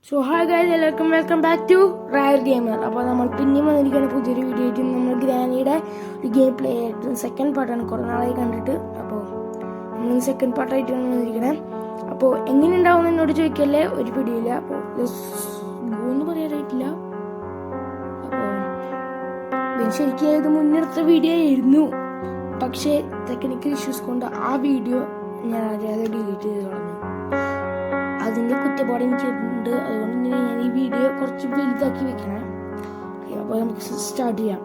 So hi guys, എല്ലാവർക്കും welcome back to rare gamer. അപ്പോൾ നമ്മൾ പിന്നെയും വന്നിരിക്കുകയാണ് പുതിയൊരു വീഡിയോ ആയിട്ട്. നമ്മൾ ഗ്രാനിയുടെ ഒരു ഗെയിം പ്ലേ ആയിട്ട് സെക്കൻഡ് പാർട്ടാണ് കുറേ നാളായി കണ്ടിട്ട്. അപ്പോൾ നമ്മൾ സെക്കൻഡ് പാർട്ടായിട്ടാണ് വന്നിരിക്കണേ. അപ്പോൾ എങ്ങനെ ഉണ്ടാവും എന്നോട് ചോദിക്കല്ലേ, ഒരു പിടിയില്ല. അപ്പോൾ ഒന്നും പറയാനായിട്ടില്ല. അപ്പോൾ ശരിക്കും ഇത് മുന്നെടുത്ത വീഡിയോ ആയിരുന്നു, പക്ഷേ ടെക്നിക്കൽ ഇഷ്യൂസ് കൊണ്ട് ആ വീഡിയോ ഞാൻ അറിയാതെ ഡിലീറ്റ് ചെയ്ത് കളഞ്ഞു. അതിൻ്റെ കുറ്റപ്പാട് എനിക്കുണ്ട്. അതുകൊണ്ട് ഞാൻ ഈ വീഡിയോ കുറച്ച് വലുതാക്കി വെക്കണം. അപ്പോൾ നമുക്ക് സ്റ്റാർട്ട് ചെയ്യാം.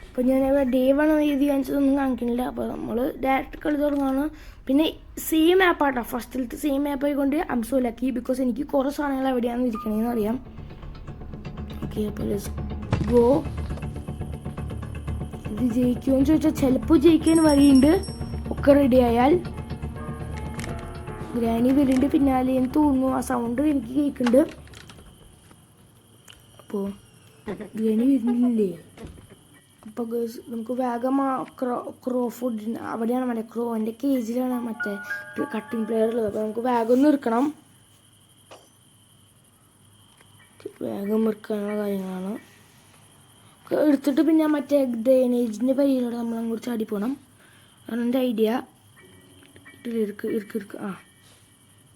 അപ്പോൾ ഞാൻ ഡേ 1 എഴുതി കാണിച്ചതൊന്നും കാണിക്കുന്നില്ല. അപ്പോൾ നമ്മൾ ഡയറക്റ്റ് കളി തുടങ്ങുകയാണ്. പിന്നെ സെയിം ആപ്പാട്ടോ, ഫസ്റ്റിലത്തെ സെയിം ആപ്പ് ആയിക്കൊണ്ട് I M so lucky, because എനിക്ക് കുറേ സാധനങ്ങൾ എവിടെയാണ് ഇരിക്കണേന്ന് അറിയാം. ഓക്കെ, അപ്പോൾ ലെറ്റ്സ് ഗോ. ഇത് ജയിക്കുമെന്ന് ചോദിച്ചാൽ ചിലപ്പോൾ ജയിക്കാൻ വഴിയുണ്ട്, ഒക്കെ റെഡി ആയാൽ. ഗ്രാനി വരുന്നുണ്ട് പിന്നാലെ എന്ന് തോന്നുന്നു. ആ സൗണ്ട് എനിക്ക് കേൾക്കുന്നുണ്ട്. അപ്പോൾ ഗ്രാനി വരുന്നില്ലേ? അപ്പോൾ നമുക്ക് വേഗം ആ ക്രോ ഫുഡ് അവിടെയാണ് മറ്റേ ക്രോൻ്റെ കേജിലാണ് മറ്റേ കട്ടിങ് പ്ലെയർ ഉള്ളത്. അപ്പോൾ നമുക്ക് വേഗം ഒന്ന് ഇറക്കണം. വേഗം ഇറക്കാനുള്ള കാര്യങ്ങളാണ് എടുത്തിട്ട് പിന്നെ മറ്റേ ഡ്രെയിനേജിൻ്റെ പരിയിലൂടെ നമ്മൾ അങ്ങോട്ട് ചാടി പോകണം. അതാണ് എൻ്റെ ഐഡിയ. ഇറുക്ക് ആ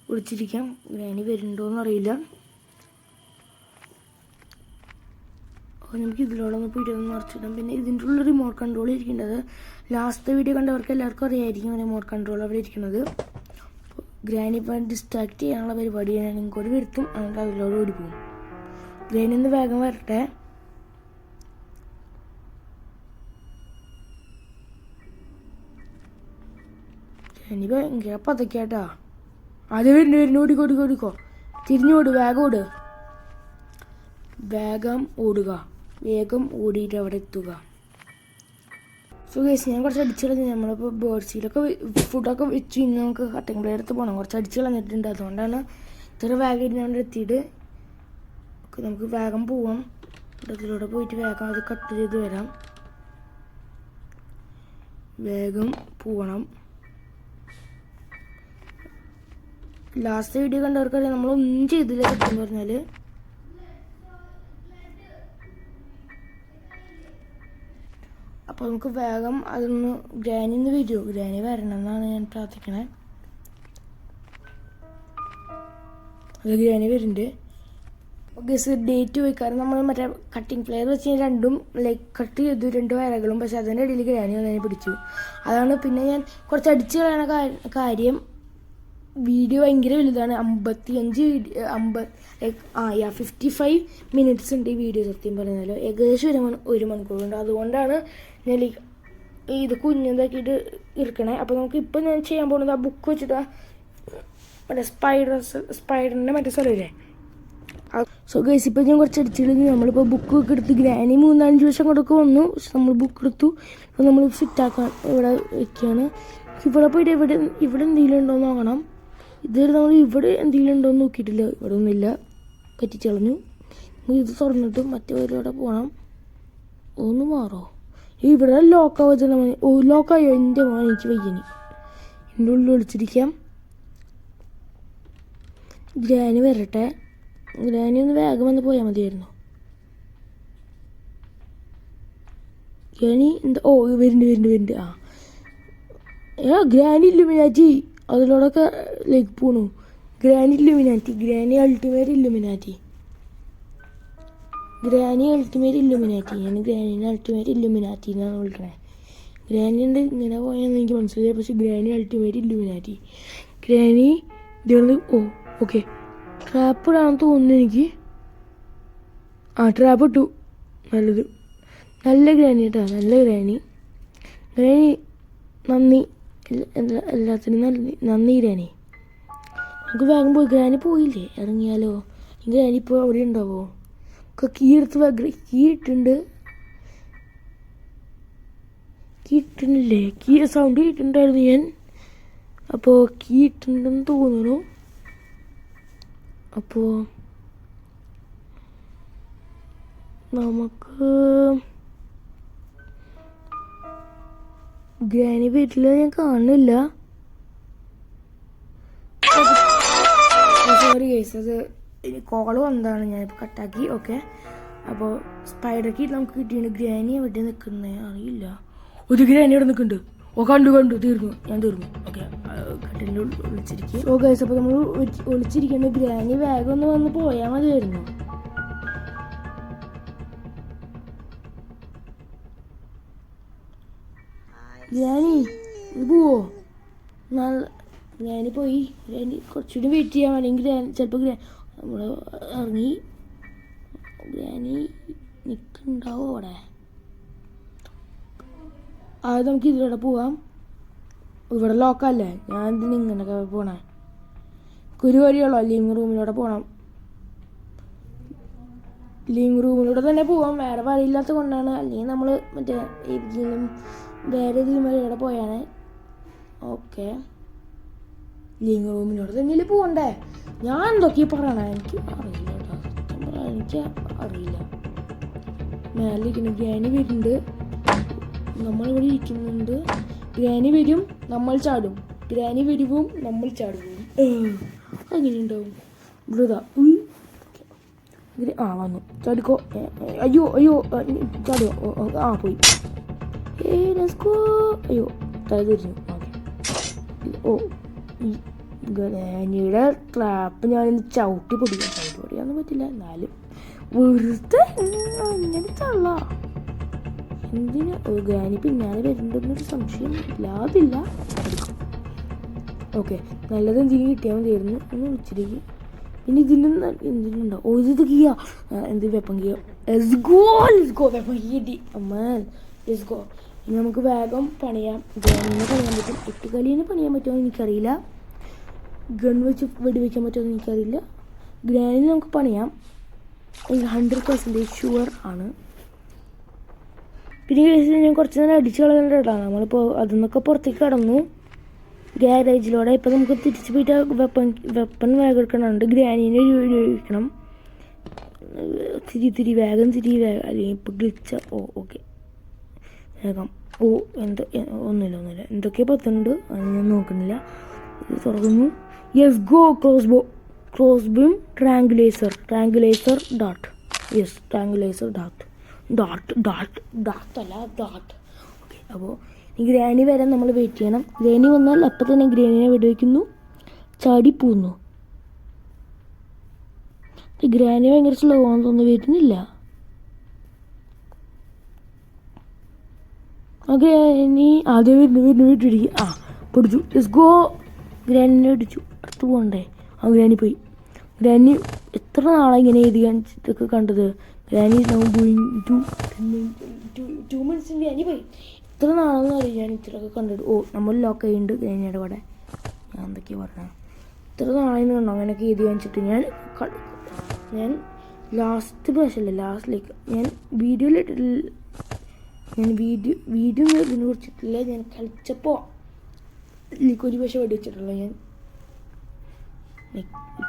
വിളിച്ചിരിക്കാം. ഗ്രാനി വരുന്നുണ്ടോയെന്ന് അറിയില്ല. അപ്പോൾ നമുക്ക് ഇതിലൂടെ ഒന്ന് പോയിട്ട് മറിച്ചിടാം. പിന്നെ ഇതിൻ്റെ ഉള്ള റിമോട്ട് കൺട്രോൾ ഇരിക്കേണ്ടത് ലാസ്റ്റ് വീഡിയോ കണ്ടവർക്ക് എല്ലാവർക്കും അറിയായിരിക്കും റിമോട്ട് കൺട്രോൾ അവിടെ ഇരിക്കുന്നത്. ഗ്രാനി ഇപ്പം ഡിസ്ട്രാക്ട് ചെയ്യാനുള്ള പരിപാടിയാണ് ഇങ്ങോട്ട് വരുത്തും. എന്നിട്ട് അതിലൂടെ ഓടിപ്പോകും. ഗ്രാനി ഒന്ന് വേഗം വരട്ടെ. ഗ്രാനി ഭയങ്കര പതക്കാട്ടാ. അത് വരുന്നു ഓടിക്കോ. തിരിഞ്ഞോട്, വേഗം ഓടിയിട്ട് അവിടെ എത്തുക. സോ ഗൈസ്, ഞാൻ കുറച്ച് അടിച്ചു കളഞ്ഞു. നമ്മളിപ്പോൾ ബേർഡ്സിലൊക്കെ ഫുഡൊക്കെ വെച്ച് ഇന്ന് നമുക്ക് കട്ടിങ് പ്ലെയർ എടുത്ത് പോകണം. കുറച്ച് അടിച്ചു കളഞ്ഞിട്ടുണ്ട്. അതുകൊണ്ടാണ് ഇത്ര വേഗം അവിടെ എത്തിയിട്ട് നമുക്ക് വേഗം പോവാം. ഇതിലൂടെ പോയിട്ട് വേഗം അത് കട്ട് ചെയ്ത് വരാം. വേഗം പോകണം. ലാസ്റ്റ് വീഡിയോ കണ്ടവർക്കറിയാം നമ്മളൊന്നും ചെയ്തില്ല സത്യം പറഞ്ഞാൽ. അപ്പോൾ നമുക്ക് വേഗം അതൊന്ന് ഗ്രാനി വരണം എന്നാണ് ഞാൻ പ്രാർത്ഥിക്കണേ. അത് ഗ്രാനി വരുന്നുണ്ട്. ഓക്കെ, ഡേറ്റ് പോയി. കാരണം നമ്മൾ മറ്റേ കട്ടിങ് പ്ലെയർ വെച്ച് രണ്ടും കട്ട് ചെയ്തു, 2 വരകളും. പക്ഷെ അതിൻ്റെ ഇടയിൽ ഗ്രാനി വന്നതിനെ പിടിച്ചു. അതാണ് പിന്നെ ഞാൻ കുറച്ച് അടിച്ചു കളയണ കാര്യം. വീഡിയോ ഭയങ്കര വലുതാണ്. 55 മിനിറ്റ്സ് ഉണ്ട് ഈ വീഡിയോ സത്യം പറഞ്ഞാൽ. ഏകദേശം 1 മണിക്കൂറുണ്ട്. അതുകൊണ്ടാണ് ഞാൻ ഇത് കുഞ്ഞതാക്കിയിട്ട് ഇരിക്കണേ. അപ്പോൾ നമുക്ക് ഇപ്പം ഞാൻ ചെയ്യാൻ പോകുന്നത് ആ ബുക്ക് വെച്ചിട്ട് മറ്റേ സ്പൈഡറിൻ്റെ മറ്റേ സ്ഥലമില്ലേ. സോ ഗൈസ്, ഇപ്പം ഞാൻ കുറച്ച് അടിച്ചിട്ട് നമ്മളിപ്പോൾ ബുക്ക് ഒക്കെ എടുത്ത് ഗ്രാനി 3-5 ദിവസം കൊണ്ടൊക്കെ വന്നു. നമ്മൾ ബുക്ക് എടുത്തു. അപ്പോൾ നമ്മൾ ഫിറ്റാക്കാൻ ഇവിടെ വയ്ക്കുകയാണ്. ഇവിടെ പോയിട്ട് ഇവിടെ എന്തെങ്കിലും ഉണ്ടോ എന്ന് നോക്കണം. ഇതുവരെ നമ്മൾ ഇവിടെ എന്തെങ്കിലും ഉണ്ടോ എന്ന് നോക്കിയിട്ടില്ല. ഇവിടെ ഒന്നുമില്ല, പറ്റിച്ചളഞ്ഞു. ഇത് തുറന്നിട്ട് മറ്റേവരോടെ പോകണം. ഒന്ന് മാറോ? ഇവിടെ ലോക്കാവുന്ന മതി. ലോക്കായോ? എൻ്റെ മോൻ, എനിക്ക് വയ്യനി. എൻ്റെ ഉള്ളിൽ ഒളിച്ചിരിക്കാം. ഗ്രാനി വരട്ടെ. ഗ്രാനി ഒന്ന് വേഗം വന്ന് പോയാൽ മതിയായിരുന്നു. ഗ്രാനി എന്താ? വരുന്നുണ്ട്. ഗ്രാനി ഇല്ലുമിനാറ്റി അതിലൂടെയൊക്കെ പോണു. Granny Illuminati, granny ultimate Illuminati. ഞാൻ ഗ്രാനിനെ അൾട്ടിമേറ്റ് ഇല്ലുമിനാറ്റി എന്നാണ് വിളിക്കണേ. ഗ്രാനിൻ്റെ ഇങ്ങനെ പോയാന്ന് എനിക്ക് മനസ്സിലായി. പക്ഷെ ഗ്രാനി അൾട്ടിമേറ്റ് ഇല്ലുമിനാറ്റി. ഗ്രാനി ഇതുകൊണ്ട് ഓക്കെ ട്രാപ്പ് ഇടാന്ന് തോന്നുന്നു എനിക്ക്. ട്രാപ്പ് ഇട്ടു. നല്ലത്, നല്ല ഗ്രാനി കേട്ടോ, നല്ല ഗ്രാനി. നന്ദി, എല്ലാത്തിനും നന്ദി ഗ്രാനി. നമുക്ക് വേഗം പോയി. ഗ്രാനി പോയില്ലേ? ഇറങ്ങിയാലോ? ഗ്രാനി ഇപ്പോൾ അവിടെ ഉണ്ടാവോ? കീ എടുത്ത് കീ ഇട്ടുന്നില്ലേ? കീ സൗണ്ട് കേട്ടിട്ടുണ്ടായിരുന്നു ഞാൻ. അപ്പോൾ കീ ഇട്ടുണ്ടെന്ന് തോന്നുന്നു. അപ്പോൾ നമുക്ക് ഗ്രാനി വീട്ടിൽ ഞാൻ കാണുന്നില്ല. സോറി ഗൈസ്, അത് കോള് വന്നതാണ്, ഞാനിപ്പോൾ കട്ടാക്കി. ഓക്കെ, അപ്പോൾ സ്പൈഡർ കിറ്റ് നമുക്ക് കിട്ടിയിട്ടുണ്ട്. ഗ്രാനി എവിടെ നിൽക്കുന്നത് അറിയില്ല. ഒരു ഗ്രാനി ഇവിടെ നിൽക്കുന്നുണ്ട്. ഓ കണ്ടു തീർന്നു. ഓക്കെ, കട്ടിലിൻ്റെ ഒളിച്ചിരിക്കും. ഓ ഗൈസ്, അപ്പോൾ നമ്മൾ ഒളിച്ചിരിക്കേണ്ട ഗ്രാനി വേഗം ഒന്ന് വന്ന് പോയാൽ മതിയായിരുന്നു. ഗ്രാനി ഇത് പോവോ? ഗ്രാനി പോയി. ഗ്രാനി കുറച്ചുകൂടി വെയിറ്റ് ചെയ്യാൻ, അല്ലെങ്കിൽ ചിലപ്പോൾ നമ്മൾ ഇറങ്ങി ഗ്രാനി നിൽക്കുന്നുണ്ടാവോ അവിടെ? അത് നമുക്ക് ഇതിലൂടെ പോവാം. ഇവിടെ ലോക്കല്ലേ, ഞാൻ എന്തിനാ ഇങ്ങനെയൊക്കെ പോണേ? ഒരു വഴിയുള്ളൂ, ലിവിങ് റൂമിലൂടെ പോകണം. ലിവിങ് റൂമിലൂടെ തന്നെ പോവാം, വേറെ വഴിയില്ലാത്ത കൊണ്ടാണ്. അല്ലെങ്കിൽ നമ്മൾ മറ്റേ ഏതെങ്കിലും വേറെ ഏതെങ്കിലും വഴിയോടെ പോയാണ്. ഓക്കെ, ലിവിങ് റൂമിലൂടെ തന്നെയല്ലേ പോകണ്ടേ? ഞാൻ എന്തൊക്കെയാ പറയണേ? എനിക്ക് അറിയില്ല കേട്ടോ, എനിക്ക് അറിയില്ല. മേലിരിക്കുന്ന ഗ്രാനി വരുന്നുണ്ട്, നമ്മളിവിടെ ഇരിക്കുന്നുണ്ട്. ഗ്രാനി വരും, നമ്മൾ ചാടും. ഗ്രാനി വരുവും നമ്മൾ ചാടുവും. അങ്ങനെ ഉണ്ടാവും. ഇവിടെ വന്നു. ചാടിക്കോ. അയ്യോ ചാടുക. പോയി. അയ്യോ തല തിരിഞ്ഞു. ഓ ഗ്രാനിയുടെ ട്രാപ്പ് ഞാനിന്ന് ചവിട്ടി പൊടിയാന്ന് പറ്റില്ല, എന്നാലും വെറുതെ അങ്ങനെ തള്ള. എന്തിനാ ഗ്രാനി പിന്നാലെ വരുന്നുണ്ടെന്നൊരു സംശയം ഇല്ലാതില്ല. ഓക്കെ, നല്ലത് എന്തെങ്കിലും കിട്ടിയാൽ മതിയായിരുന്നു. ഒന്ന് വിളിച്ചിരിക്കും. പിന്നെ എന്തിനുണ്ടോ? ഓ ഇത് ഗിയ, എന്ത് weapon ഗിയ. Let's go weapon ഗിയ. Amman let's go. ഇനി നമുക്ക് വേഗം പണിയാം. ഗ്രാനിനെ പണിയാൻ പറ്റും. 8 കളീനെ പണിയാൻ പറ്റുമോ എനിക്കറിയില്ല. ഗൺ വെച്ച് വെടിവെക്കാൻ പറ്റുമോ എനിക്കറിയില്ല. ഗ്രാനിനെ നമുക്ക് പണിയാം, 100% ഷുവർ ആണ്. പിന്നെ കേസിൽ ഞാൻ കുറച്ച് നേരം അടിച്ചു കളഞ്ഞിട്ടാണ് നമ്മളിപ്പോൾ അതിൽ പുറത്തേക്ക് കടന്നു ഗ്യാരേജിലൂടെ. ഇപ്പം നമുക്ക് തിരിച്ച് പോയിട്ട് വെപ്പൺ വേഗം എടുക്കണമുണ്ട്. ഗ്രാനീനെ ഉപയോഗിക്കണം. തിരി വേഗം അല്ലെങ്കിൽ ഇപ്പം ഗ്ലിച്ച. ഓക്കെ വേഗം. ഒന്നുമില്ല. എന്തൊക്കെയാണ് പറ്റുന്നുണ്ട് അത് ഞാൻ നോക്കുന്നില്ല. ഇത് തുറക്കുന്നു. Yes go. ക്രോസ്ബീം ട്രാങ്കുലേസർ ഡാട്ട്. യെസ് ട്രാങ്കുലേസർ ഡാട്ട്. ഓക്കെ, അപ്പോൾ ഈ ഗ്രാനി വരാൻ നമ്മൾ വെയിറ്റ് ചെയ്യണം. ഗ്രാനി വന്നാൽ അപ്പം തന്നെ ഗ്രാനിനെ വെടിവെക്കുന്നു, ചാടി പോകുന്നു. ഗ്രാനി ഭയങ്കര സ്ലോ ആണെന്ന് തോന്നുന്നു, വരുന്നില്ല. ആ ഗ്രാനി ആദ്യം വീട്ടിടിക്കും. പിടിച്ചു. Let's go. ഗ്രാനിനെ പിടിച്ചു. അടുത്ത് പോകണ്ടേ? ഗ്രാനി പോയി. ഗ്രാനി എത്ര നാളെ ഇങ്ങനെ ഇതൊക്കെ കണ്ടത്? Granny going to 2 minutes granny പോയി. ഇത്ര നാളെന്ന് അറിയാം ഞാൻ ഇത്രയൊക്കെ കണ്ടിട്ട്. നമ്മൾ ലോക്ക് ചെയ്യുന്നുണ്ട് ഗ്രാനിയുടെ കൂടെ. ഞാൻ എന്തൊക്കെയാണ് പറഞ്ഞത്? ഇത്ര നാളെന്ന് കണ്ടോ അങ്ങനെയൊക്കെ എഴുതി കാണിച്ചിട്ട്. ഞാൻ ലാസ്റ്റ് പ്രാവശ്യമല്ലേ, ഞാൻ വീഡിയോ ഇതിനെ കുറിച്ചിട്ടില്ല. ഞാൻ കളിച്ചപ്പോൾ ഒരു പക്ഷേ വെടി വെച്ചിട്ടുള്ള ഞാൻ.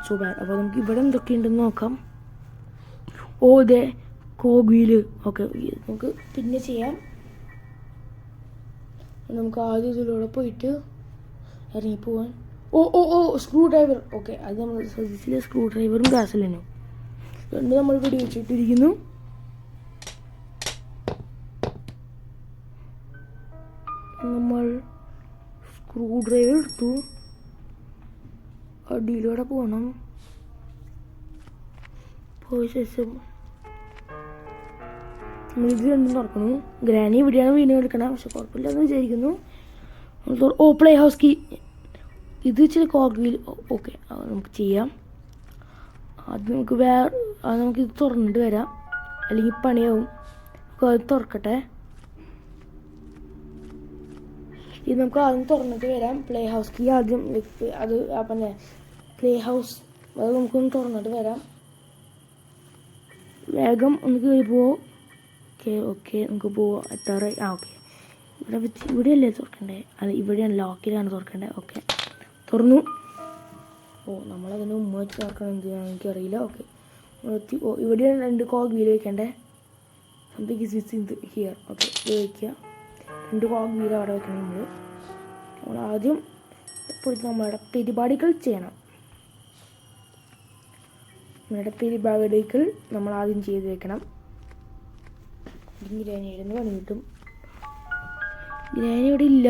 So bad. അപ്പോൾ നമുക്ക് ഇവിടെ എന്തൊക്കെയുണ്ടെന്ന് നോക്കാം. ദേ കോഗ്വീല്. ഓക്കെ, നമുക്ക് പിന്നെ ചെയ്യാം. നമുക്ക് ആദ്യം ഇതിലൂടെ പോയിട്ട് ഇറങ്ങിപ്പോവാൻ. Screw driver. ഓക്കെ, അത് നമ്മൾ ശ്രദ്ധിച്ചില്ല. സ്ക്രൂ ഡ്രൈവറും ഗ്യാസിലും രണ്ട് നമ്മൾ വെടി വെച്ചിട്ടിരിക്കുന്നു. നമ്മൾ സ്ക്രൂ ഡ്രൈവർ എടുത്തു. അടിയിലൂടെ പോകണം. പോയ ശേഷം ഇത് രണ്ടും തുറക്കണം. ഗ്രാനി ഇവിടെയാണ് വീണ്ടും എടുക്കണം, പക്ഷെ കുഴപ്പമില്ലെന്ന് വിചാരിക്കുന്നു. Play house key. ഇത് ഇച്ചിരി കോഗ്വീൽ. ഓക്കെ, നമുക്ക് ചെയ്യാം. അത് നമുക്ക് ഇത് തുറന്നിട്ട് വരാം, അല്ലെങ്കിൽ പണിയാവും. അത് തുറക്കട്ടെ. ഇത് നമുക്ക് ആദ്യം തുറന്നിട്ട് വരാം. പ്ലേ ഹൗസ് കീ ആദ്യം അത് പിന്നെ പ്ലേ ഹൗസ് അത് നമുക്കൊന്ന് തുറന്നിട്ട് വരാം. വേഗം ഒന്ന് കയറി പോവോ. ഓക്കെ നമുക്ക് പോവാം. എത്താറായി. ഓക്കെ, ഇവിടെയല്ലേ തുറക്കണ്ടേ? അത് ഇവിടെയാണ്, ലോക്കിലാണ് തുറക്കണ്ടേ. ഓക്കെ, തുറന്നു. നമ്മളതിന് ഉമ്മ വെച്ച് തുറക്കണം. എന്തിനാണെന്ന് എനിക്കറിയില്ല. ഓക്കെ, ഇവിടെയാണ് 2 കോഗ് വീൽ വയ്ക്കണ്ടേ. Something is missing here. Okay, ഇത് വയ്ക്കുക. 2 കോഗ് വീൽ അവിടെ വയ്ക്കണം. നമ്മൾ ആദ്യം പോയിട്ട് നമ്മളുടെ പരിപാടികൾ ചെയ്യണം. നമ്മുടെ പിരിഭാഗത്തേക്ക് നമ്മൾ ആദ്യം ചെയ്ത് വെക്കണം. ഗ്രാനിയുടെ പണി കിട്ടും. ഗ്രാനി ഇവിടെ ഇല്ല,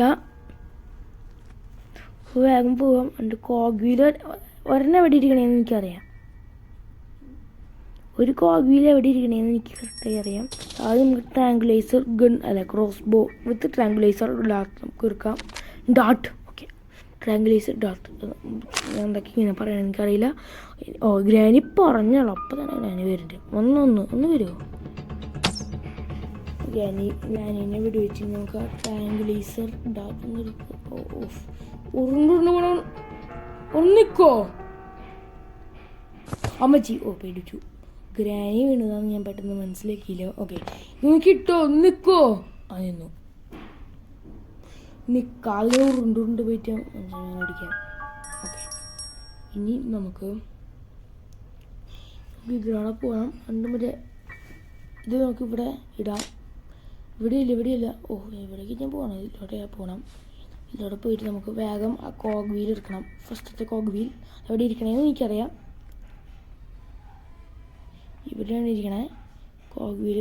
വേഗം പോവാം. എൻ്റെ കോഗ് വീൽ ഒരെണ്ണം എവിടെ ഇരിക്കണേന്ന് എനിക്കറിയാം. ഒരു കോഗ് വീൽ എവിടെ ഇരിക്കണേന്ന് എനിക്ക് കറക്റ്റായി അറിയാം. ആദ്യം നമുക്ക് ട്രാങ്കുലൈസർ ഗൺ ക്രോസ് ബോ വിത്ത് ട്രാങ്കുലൈസർ ഡാർട്ട് നമുക്ക് എടുക്കാം. ഡാർട്ട്, ഓക്കെ, ട്രാങ്കുലൈസർ ഡാർട്ട് എന്തൊക്കെ ഇങ്ങനെ പറയാൻ എനിക്കറിയില്ല. ഗ്രാനി പറഞ്ഞോളൂ, അപ്പം തന്നെ ഗ്രാനി വരുന്നുണ്ട്. ഒന്ന് വരുമോ? ഗ്രാനീനെ വെടിവെച്ച് നമുക്ക് ട്രാങ്കുലൈസർ ഡാർട്ട് ഒന്നിക്കോ അമ്മച്ചി. പേടിച്ചു, ഗ്രാനി വീണതാന്ന് ഞാൻ പെട്ടെന്ന് മനസ്സിലാക്കിയില്ല. ഓക്കെ, നിനക്കിട്ടോ നിൽക്കോ? നിന്നു. നിൽക്കാതെ ഉരുണ്ടുരുണ്ട് പോയിട്ട് അടിക്കാം. ഓക്കെ, ഇനി നമുക്ക് ഇതിലൂടെ പോകണം. മറ്റേ ഇത് നമുക്ക് ഇവിടെ ഇടാം. ഇവിടെയില്ല. ഇവിടേക്ക് ഞാൻ പോകണം. ഇതിലൂടെ പോകണം. ഇതിലൂടെ പോയിട്ട് നമുക്ക് വേഗം ആ കോഗ് വീൽ എടുക്കണം. ഫസ്റ്റത്തെ കോഗ് വീൽ എവിടെ ഇരിക്കണേന്ന് എനിക്കറിയാം. ഇവിടെയാണ് ഇരിക്കണേ കോഗ് വീൽ.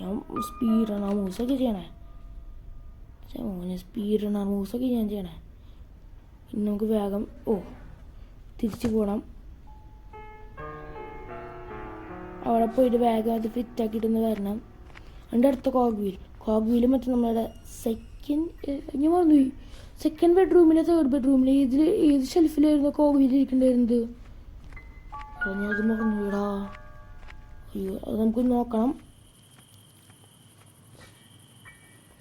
ഞാൻ സ്പീഡാണ് ആ മൂസൊക്കെ ചെയ്യണേ. സ്പീഡാണ് ആ മൂസൊക്കെ ഞാൻ ചെയ്യണേ. ഇനി നമുക്ക് വേഗം തിരിച്ചു പോകണം. അവിടെ പോയിട്ട് വേഗം അത് ഫിറ്റാക്കിയിട്ടൊന്ന് വരണം. എൻ്റെ അടുത്ത കോഗ് വീൽ മറ്റേ നമ്മളുടെ ഞാൻ പറഞ്ഞു സെക്കൻഡ് ബെഡ്റൂമിലെ തേർഡ് ബെഡ്റൂമിലെ ഏത് ഷെൽഫിലായിരുന്നു കോഗ് വീൽ ഇരിക്കേണ്ടായിരുന്നത്? ഞാനത് മറന്നുവിടാ. അയ്യോ, അത് നമുക്ക് നോക്കണം.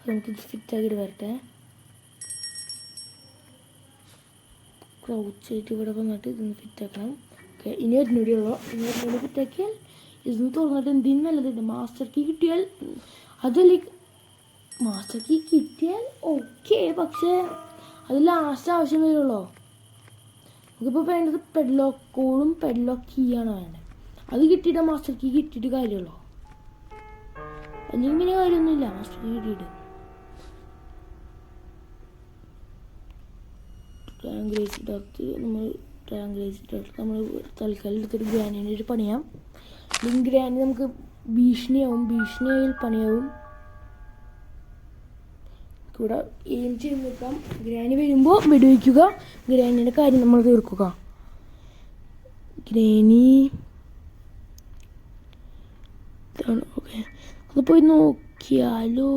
നമുക്ക് ഫിറ്റാക്കിയിട്ട് വരട്ടെ. ക്രൗച്ച് ആയിട്ട് ഇവിടെ വന്നിട്ട് ഇതൊന്ന് ഫിറ്റാക്കണം. ഓക്കെ, ഇനി ഒരിനൂടിയുള്ളൂ. ഫിറ്റാക്കിയാൽ ഇതൊന്ന് തുറന്നിട്ട് എന്തിനും നല്ലതുണ്ട്. മാസ്റ്റർ കീ കിട്ടിയാൽ ഓക്കെ, പക്ഷേ അത് ലാസ്റ്റ് ആവശ്യം വരുള്ളൂ. നമുക്കിപ്പോൾ വേണ്ടത് പെഡ്ലോക്ക് കോഡും പെഡ്ലോക്ക് കീയാണ് വേണ്ടത്. അത് കിട്ടിയിട്ട് മാസ്റ്റർ കീ കിട്ടിയിട്ട് കാര്യമുള്ളൂ. അല്ലെങ്കിൽ പിന്നെ കാര്യമൊന്നുമില്ല. മാസ്റ്റർ കീ കിട്ടിയിട്ട് നമ്മൾ തൽക്കാലം എടുത്തിട്ട് ഗ്രാനീൻ്റെ ഒരു പണിയാം. ഗ്രാനി നമുക്ക് ഭീഷണിയായാൽ പണിയാവും. ഇവിടെ എയിം ചെയ്ത് നിൽക്കാം. ഗ്രാനി വരുമ്പോൾ വെടിവെക്കുക. ഗ്രാനിയുടെ കാര്യം നമ്മൾ തീർക്കുക. ഗ്രാനി ഓക്കെ, അത് പോയി നോക്കിയാലോ?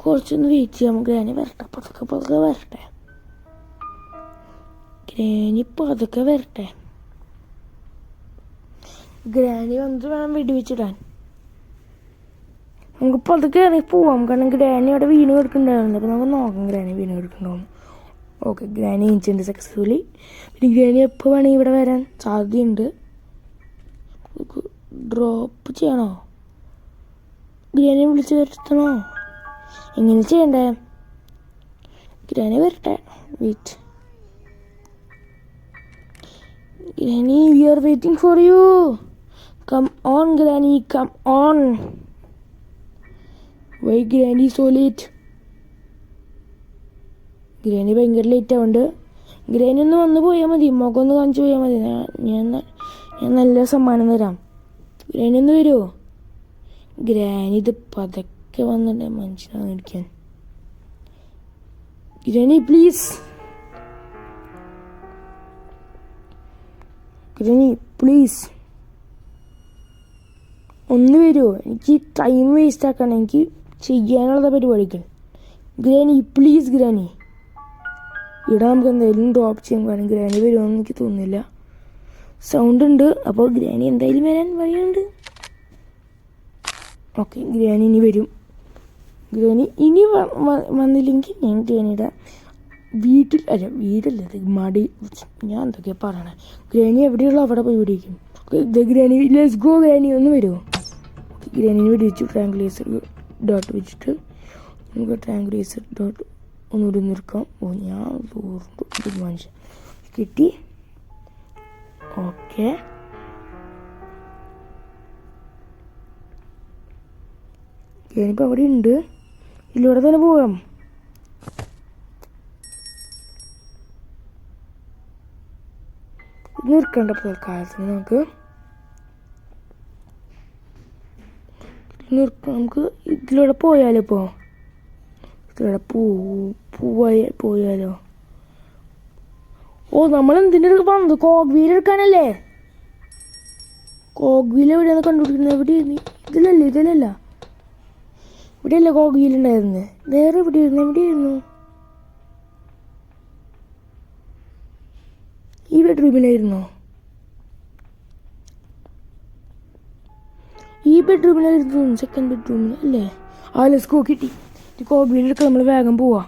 കുറച്ചൊന്ന് വെയിറ്റ് ചെയ്യാം. ഗ്രാനി വരട്ടെ, പതുക്കെ വരട്ടെ. ഗ്രാനി വന്നിട്ട് വേണം വെടിവെച്ചിടാൻ. നമുക്ക് പതുക്കെ ഇറങ്ങി പോവാം. കാരണം ഗ്രാനി അവിടെ വീണ് കിടക്കുന്നുണ്ടായിരുന്നു. അപ്പോൾ നമുക്ക് നോക്കാം ഗ്രാനി വീണ് കിടക്കുന്നുണ്ടാവും. ഓക്കെ, ഗ്രാനി ഇഞ്ചുണ്ട് സക്സസ്ഫുള്ളി. പിന്നെ ഗ്രാനി എപ്പോൾ വേണമെങ്കിൽ ഇവിടെ വരാൻ സാധ്യതയുണ്ട്. ഡ്രോപ്പ് ചെയ്യണോ? ഗ്രാനിയെ വിളിച്ച് വരുത്തണോ? എങ്ങനെ ചെയ്യണ്ടേ? ഗ്രാനി വരട്ടെ. Wait Granny, we are waiting for you. Come on, Granny, come on. Why Granny so late? Granny ഭയങ്കര ലേറ്റ് ആവുന്നുണ്ട്. ഗ്രാനി ഒന്ന് വന്ന് പോയാൽ മതി, മുഖം ഒന്ന് കാണിച്ചു പോയാൽ മതി. ഞാൻ നല്ല സമ്മാനം തരാം. ഗ്രാനി ഒന്ന് വരുമോ? ഗ്രാനി ഇത് പതുക്കെ വന്നിട്ട് മനുഷ്യനാണ് ഇരിക്കാൻ. ഗ്രാനി പ്ലീസ്, ഗ്രാനി പ്ലീസ് ഒന്ന് വരുമോ? എനിക്ക് ടൈം വേസ്റ്റ് ആക്കണം. എനിക്ക് ചെയ്യാനുള്ള പരിപാടികൾ. ഗ്രാനി പ്ലീസ്, ഗ്രാനി ഇവിടെ നമുക്ക് എന്തായാലും ഡ്രോപ്പ് ചെയ്യാൻ. കാരണം ഗ്രാനി വരുമെന്ന് എനിക്ക് തോന്നുന്നില്ല. സൗണ്ട് ഉണ്ട്, അപ്പോൾ ഗ്രാനി എന്തായാലും വരാൻ വഴിയുണ്ട്. ഓക്കെ, ഗ്രാനി ഇനി വരും. ഗ്രാനി ഇനി വന്നില്ലെങ്കിൽ ഞാൻ ഗ്രാനിയുടെ വീടല്ല മടി. ഞാൻ എന്തൊക്കെയാണ് പറയണേ? ഗ്രാനി എവിടെയുള്ളൂ അവിടെ പോയി വെടിവെക്കും. Granny let's go. ഗ്രാനി ഒന്ന് വരുമോ? ഗ്രാനിനെ വെടിവെച്ചു. ട്രാങ്കുലൈസർ ഡോട്ട് വെച്ചിട്ട് നമുക്ക് ട്രാങ്കുലൈസർ ഡോട്ട് ഒന്നുകൂടി നിൽക്കാം. ഞാൻ മനുഷ്യൻ കിട്ടി. ഓക്കെ, ഗ്രാനിപ്പോൾ അവിടെ ഉണ്ട്. ഇതിലൂടെ തന്നെ പോകാം. നിർക്കേണ്ട തൽക്കാലത്തിന് നമുക്ക് നമുക്ക് ഇതിലൂടെ പോയാലോ? ഇപ്പോൾ ഇതിലൂടെ പോയാലോ? ഓ, നമ്മൾ എന്തിൻ്റെ വന്നത്? കോഗ് വീൽ എടുക്കാനല്ലേ? കോഗ് വീൽ എവിടെയാണ് കണ്ടുപിടിക്കുന്നത്? ഇതിലല്ല ഇവിടെയല്ലേ കോഗ് വീൽ ഉണ്ടായിരുന്നത്? വേറെ എവിടെയായിരുന്നു? ഈ ബെഡ്റൂമിലായിരുന്നോ? ഈ ബെഡ്റൂമിലായിരുന്നു, സെക്കൻഡ് ബെഡ്റൂമിൽ അല്ലേ? ലെസ്കോ കിട്ടി. കോഗ് വീൽ എടുക്കാൻ നമ്മൾ വേഗം പോവാ.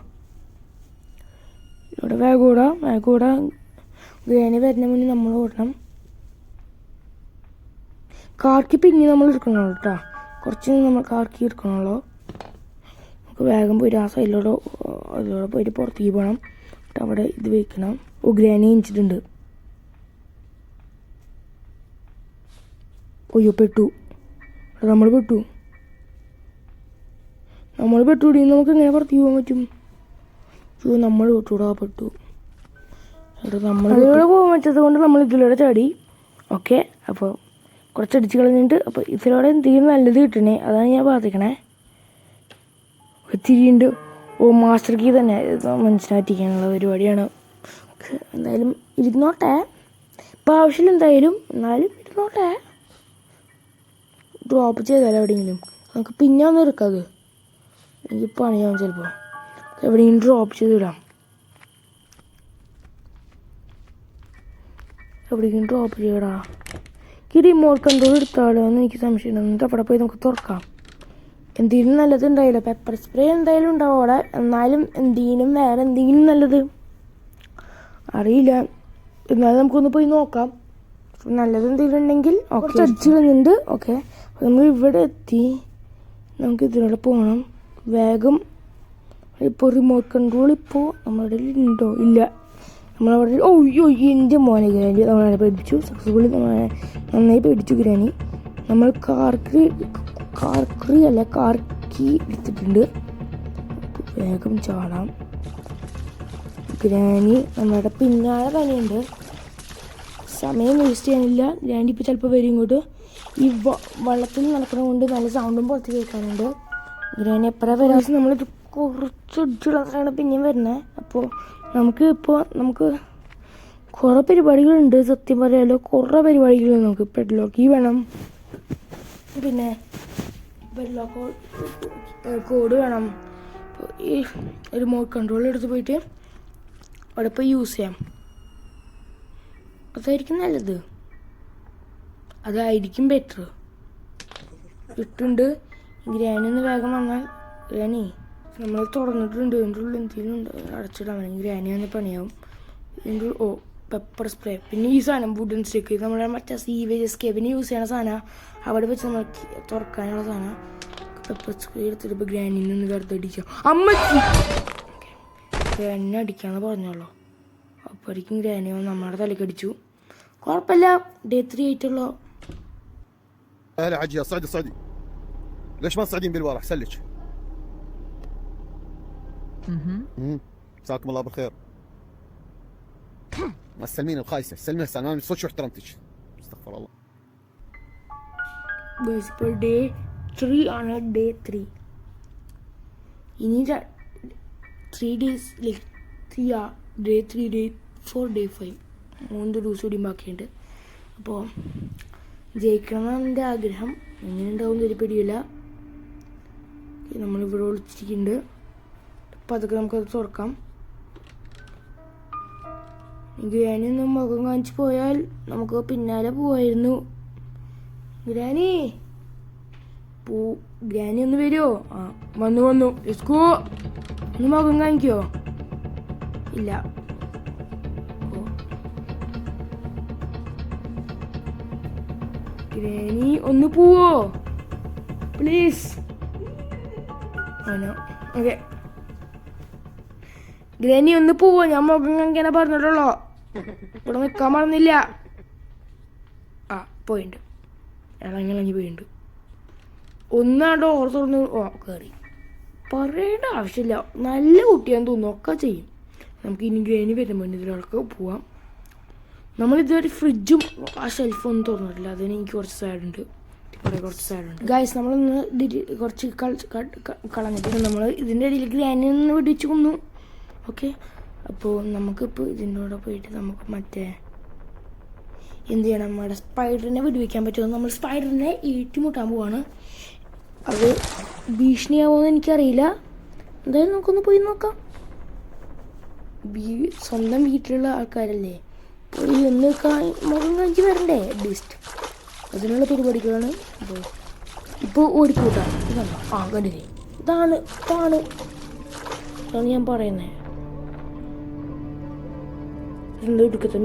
ഇവിടെ വേഗം ഗ്രാനി വരുന്ന മുന്നേ നമ്മൾ ഓടണം. കാർക്കി പിന്നെ നമ്മൾ എടുക്കണല്ലോ കേട്ടോ, കുറച്ച് നമ്മൾ കാർക്കി എടുക്കണമല്ലോ. നമുക്ക് വേഗം പോയിട്ട് ആ സൈഡിലൂടെ പോയിട്ട് പുറത്തേക്ക് പോകണം. എന്നിട്ട് അവിടെ ഇത് വെക്കണം. ഓ, ഗ്രാനി എണിച്ചിട്ടുണ്ട്. അയ്യോ, പെട്ടു. നമ്മൾ പെട്ടുകൂടി. നമുക്ക് എങ്ങനെ പുറത്തേക്ക് പോകാൻ പറ്റും? നമ്മൾ പെട്ടു. നമ്മളിലൂടെ പോകാൻ പറ്റാത്തത് കൊണ്ട് നമ്മൾ ഇതിലൂടെ ചാടി. ഓക്കെ, അപ്പോൾ കുറച്ചടിച്ച് കളഞ്ഞിട്ട് അപ്പോൾ ഇതിലൂടെ എന്തെങ്കിലും നല്ലത് കിട്ടണേ, അതാണ് ഞാൻ പ്രാർത്ഥിക്കണേ. തിരിയുണ്ട്. ഓ, മാസ്റ്റർ കീ തന്നെ മനസ്സിലാക്കിക്കാനുള്ള പരിപാടിയാണ്. എന്തായാലും ഇരുന്നോട്ടെ, ഇപ്പം ആവശ്യമില്ല എന്തായാലും, എന്നാലും ഇരുന്നോട്ടെ. ഡ്രോപ്പ് ചെയ്താലോ എവിടെയെങ്കിലും? നമുക്ക് പിന്നെ ഒന്ന് എടുക്കാം. അത് എനിക്ക് പണിയാവും ചിലപ്പോൾ. എവിടെയെങ്കിലും ഡ്രോപ്പ് ചെയ്തിടാം. എവിടെയെങ്കിലും ഡ്രോപ്പ് ചെയ്യടാ. ഈ റിമോട്ട് കൺട്രോൾ എടുത്താലോ എന്ന് എനിക്ക് സംശയമുണ്ട്. എന്നിട്ട് അവിടെ പോയി നമുക്ക് തുറക്കാം. എന്തെങ്കിലും നല്ലത് ഉണ്ടായില്ല. പെപ്പർ സ്പ്രേ എന്തായാലും ഉണ്ടാവും അവിടെ. എന്നാലും വേറെ എന്തെങ്കിലും നല്ലത് അറിയില്ല. എന്നാലും നമുക്കൊന്ന് പോയി നോക്കാം. നല്ലത് എന്തെങ്കിലും ഉണ്ടെങ്കിൽ ഓക്കെ. അടിച്ചു കളഞ്ഞിട്ടുണ്ട്. ഓക്കെ, നമ്മൾ ഇവിടെ എത്തി. നമുക്ക് ഇതിലൂടെ പോകണം വേഗം. ഇപ്പോൾ റിമോട്ട് കൺട്രോൾ ഇപ്പോൾ നമ്മുടെ ഉണ്ടോ? ഇല്ല. നമ്മളവിടെ എൻ്റെ മോനെ ഗ്രാനി നമ്മളെ പേടിപ്പിച്ചു. സക്സസ്ഫുള്ളി നമ്മളെ നന്നായി പേടിച്ചു ഗ്രാനി. നമ്മൾ കാർക്കി എടുത്തിട്ടുണ്ട്. വേഗം ചാടാം. ഗ്രാനി നമ്മുടെ പിന്നാലെ തന്നെയുണ്ട്. സമയം വേസ്റ്റ് ചെയ്യാനില്ല. ഗ്രാനി ഇപ്പോൾ ചിലപ്പോൾ വരും ഇങ്ങോട്ട്. ഈ വെള്ളത്തിൽ നടക്കുന്നത് കൊണ്ട് നല്ല സൗണ്ടും പുറത്ത് കേൾക്കാനുണ്ട്. ഗ്രാനി എപ്പോഴാണ് വരാം? നമ്മൾ കുറച്ച് ഇടിച്ചുള്ളതാണ് പിന്നെയും വരുന്നത്. അപ്പോൾ നമുക്ക് കുറേ പരിപാടികളുണ്ട്. സത്യം പറയാലോ, കുറേ പരിപാടികളുണ്ട്. നമുക്ക് പെഡ്ലോക്ക് വേണം, പിന്നെ പെഡ്ലോക്ക് കോഡ് വേണം. ഈ റിമോട്ട് കൺട്രോൾ എടുത്ത് പോയിട്ട് അവിടെ പോയി യൂസ് ചെയ്യാം. അതായിരിക്കും നല്ലത്, അതായിരിക്കും ബെറ്റർ. ഇട്ടുണ്ട്. ഗ്രാനി ഒന്ന് വേഗം വന്നാൽ. ഗ്രാനി നമ്മൾ തുറന്നിട്ടുണ്ട്. ഇതിൻ്റെ ഉള്ളിൽ എന്തെങ്കിലും ഉണ്ട്, അടച്ചിടാൻ വേണം. ഗ്രാനി വന്ന് പണിയാവും. ഇതിൻ്റെ പെപ്പർ സ്പ്രേ, പിന്നെ ഈ സാധനം വുഡൻ സ്റ്റിക്ക്, നമ്മുടെ മറ്റേ സീവേജ് എസ്കേപ്പിന് യൂസ് ചെയ്യണ സാധനം. അവിടെ വെച്ച് നമ്മൾ തുറക്കാനുള്ള സാധനം. പെപ്പർ സ്പ്രേ എടുത്തിട്ട് ഇപ്പോൾ ഗ്രാനിയിൽ നിന്ന് വെറുതെ അടിക്കുക. അമ്മച്ചി ഗ്രാനിനെ അടിക്കാന്ന് പറഞ്ഞോളൂ. അപ്പോഴേക്കും ഗ്രാനി നമ്മുടെ തലയ്ക്ക് അടിച്ചു. കുഴപ്പമില്ല, ഡേ 3 ആയിട്ടുള്ളൂ. صعدي ليش ما تصعدين بالورا احسن لك؟ جزاكم الله بالخير. ما تسلمين الخايسه، سلمي هسه انا صدق شو احترمتك. استغفر الله. Guys, ഇപ്പോൾ ഡേ 3 ആണ്. ഡേ 3 ഇനി 3 days like 3 day 3 day 4 day 5 3 ദിവസം കൂടി ബാക്കിയുണ്ട്. അപ്പോൾ ജയിക്കണം എന്നാണ് എൻ്റെ ആഗ്രഹം. എങ്ങനെ ഉണ്ടാവും ഒരു പിടിയില്ല. നമ്മളിവിടെ ഒളിച്ചിരിക്കുന്നുണ്ട്. അപ്പം അതൊക്കെ നമുക്കത് തുറക്കാം. ഗ്രാനി ഒന്ന് മുഖം കാണിച്ച് പോയാൽ നമുക്ക് പിന്നാലെ പോവായിരുന്നു. ഗ്രാനി ഗ്രാനി ഒന്ന് വരുമോ? ആ, വന്നു. എസ്കോ ഒന്ന് മുഖം കാണിക്കോ? ഇല്ല. ഗ്രാനി ഒന്ന് പോവോ പ്ലീസ്? ആണോ? ഓക്കെ, ഗ്രാനി ഒന്ന് പോവോ? ഞാൻ മുഖം കാണിക്കാനാ പറഞ്ഞിട്ടുള്ളോ. ഇവിടെ നിൽക്കാൻ പറഞ്ഞില്ല. ആ, പോയിട്ടുണ്ട്. ഇളങ്ങി പോയിട്ടുണ്ട്. ഒന്നാ ഡോർ തുറന്ന് കയറി. പറയേണ്ട ആവശ്യമില്ല, നല്ല കുട്ടിയാന്ന് തോന്നുന്നു. ഒക്കെ ചെയ്യും. നമുക്ക് ഇനി ഗ്രാനി വരുന്ന മുന്നേ ഇതിലൊക്കെ പോവാം. നമ്മളിതുവരെ ഫ്രിഡ്ജും ആ ഷെൽഫും ഒന്നും തുറന്നിട്ടില്ല. അതിന് എനിക്ക് കുറച്ച് സാഡുണ്ട്, കുറച്ച് സാഡുണ്ട്. ഗൈസ് നമ്മളൊന്ന് കുറച്ച് കളഞ്ഞിട്ട് നമ്മൾ ഇതിൻ്റെ ഇടയിൽ ഗ്രാനി ഒന്ന് വെടിച്ച് കൊന്നു. ഓക്കെ, അപ്പോൾ നമുക്കിപ്പോൾ ഇതിൻ്റെ കൂടെ പോയിട്ട് നമുക്ക് മറ്റേ എന്ത് ചെയ്യണം, നമ്മുടെ സ്പൈഡറിനെ വെടിവെക്കാൻ പറ്റുമോ. നമ്മൾ സ്പൈഡറിനെ ഏറ്റുമുട്ടാൻ പോവാണ്. അത് ഭീഷണിയാവുമെന്ന് എനിക്കറിയില്ല. എന്തായാലും നമുക്കൊന്ന് പോയി നോക്കാം. സ്വന്തം വീട്ടിലുള്ള ആൾക്കാരല്ലേ, പോയി ഒന്ന് മുഖം കാണിച്ച് വരണ്ടേ ബീസ്റ്റ്. അതിനുള്ള പരിപാടികളാണ് ഇപ്പോൾ ഓടിക്കൂട്ടാം. ഇതാണ് കണ്ടില്ലേ, ഇതാണ് ഞാൻ പറയുന്നത്. എന്താ ഒടുക്കത്തെ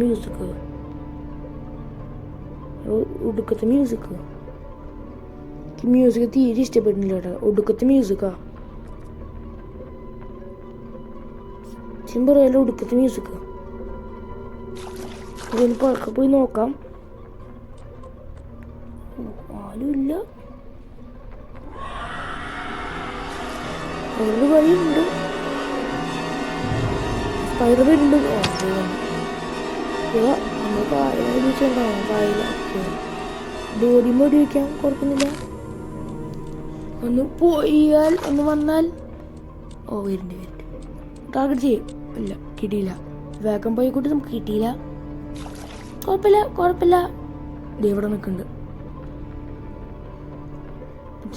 മ്യൂസിക് തീരെ ഇഷ്ടപ്പെടുന്നില്ല കേട്ടോ. ഒടുക്കത്തെ മ്യൂസിക്കാ പറയാലോ, ഒടുക്കത്തെ മ്യൂസിക്. അതൊന്ന് പഴക്ക പോയി നോക്കാം. ആരുമില്ല, ഒരു വഴിയുണ്ട്, സ്പൈഡർ വരുന്നുണ്ട്. നമുക്ക് ആരെണ്ടാവും കായില്ല, ബോഡി മോടി വയ്ക്കാം, കുഴപ്പമൊന്നുമില്ല. ഒന്ന് പോയാൽ ഒന്ന് വന്നാൽ വരുന്നുണ്ട്. ടാർഗറ്റ് ചെയ്യും. ഇല്ല, കിട്ടിയില്ല. വേഗം പോയി കൂട്ടി നമുക്ക് കിട്ടിയില്ല. കുഴപ്പമില്ല. ഇവിടെ നിൽക്കുന്നുണ്ട്,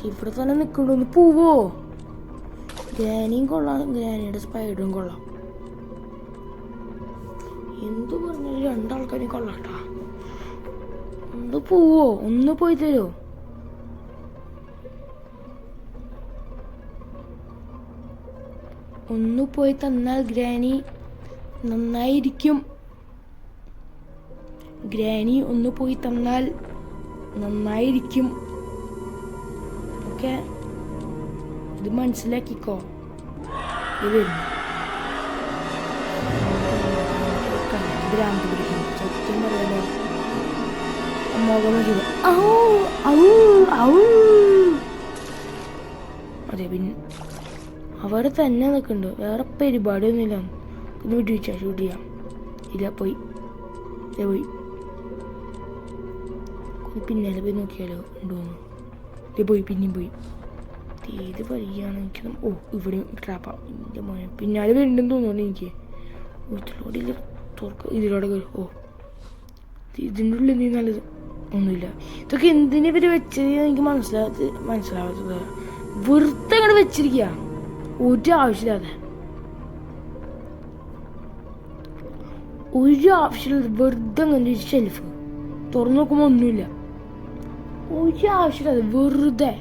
ഇവിടെ തന്നെ നിൽക്കുന്നുണ്ട്. ഒന്ന് പോവോ? ഗ്രാനിയും കൊള്ളാം, ഗ്രാനിയുടെ സ്പൈഡറും കൊള്ളാം. എന്തു പറഞ്ഞാലും രണ്ടാൾക്കാരും കൊള്ളാട്ടാ. ഒന്ന് പോവോ? ഒന്ന് പോയി തരുമോ? ഒന്ന് പോയി തന്നാൽ ഗ്രാനി നന്നായിരിക്കും. ഗ്രാനി ഒന്ന് പോയി തന്നാൽ നന്നായിരിക്കും. ഓക്കെ, ഇത് മനസ്സിലാക്കിക്കോ. ഇത് ഭ്രാന്ത് പിടിക്കുന്നു സത്യം പറയാലോ. അതെ, പിന്നെ അവിടെ തന്നെ നിൽക്കുന്നുണ്ട്, വേറെ പരിപാടിയൊന്നുമില്ല. ഇത് വിട്ടുവെച്ചാ ഷൂട്ട് ചെയ്യാം. ഇല്ല, പോയി പിന്നാലെ പോയി നോക്കിയാലോ ഉണ്ടോന്ന്. ഇത് പോയി, പിന്നെയും പോയി. ഏത് വഴിയാണ് എനിക്ക്? ഇവിടെയും ട്രാപ്പാ. എൻ്റെ മോനെ പിന്നാലെ വരുന്നുണ്ടെന്ന് തോന്നുന്നു എനിക്ക്. ഇതിലൂടെ ഇതിലൂടെ ഇതിൻ്റെ ഉള്ളിൽ എന്ത് നല്ലത് ഒന്നുമില്ല. ഇതൊക്കെ എന്തിനാ ഇവര് വെച്ചത് എനിക്ക് മനസ്സിലാവാത്തത്. വെറുതെ അങ്ങോട്ട് വെച്ചിരിക്കുക, ഒരു ആവശ്യമില്ലാതെ. വെറുതെ അങ്ങനെ ഒരു ഷെൽഫ് തുറന്നു നോക്കുമ്പോൾ ഒന്നുമില്ല. ഒരു ആവശ്യമില്ലാതെ വെറുതെ.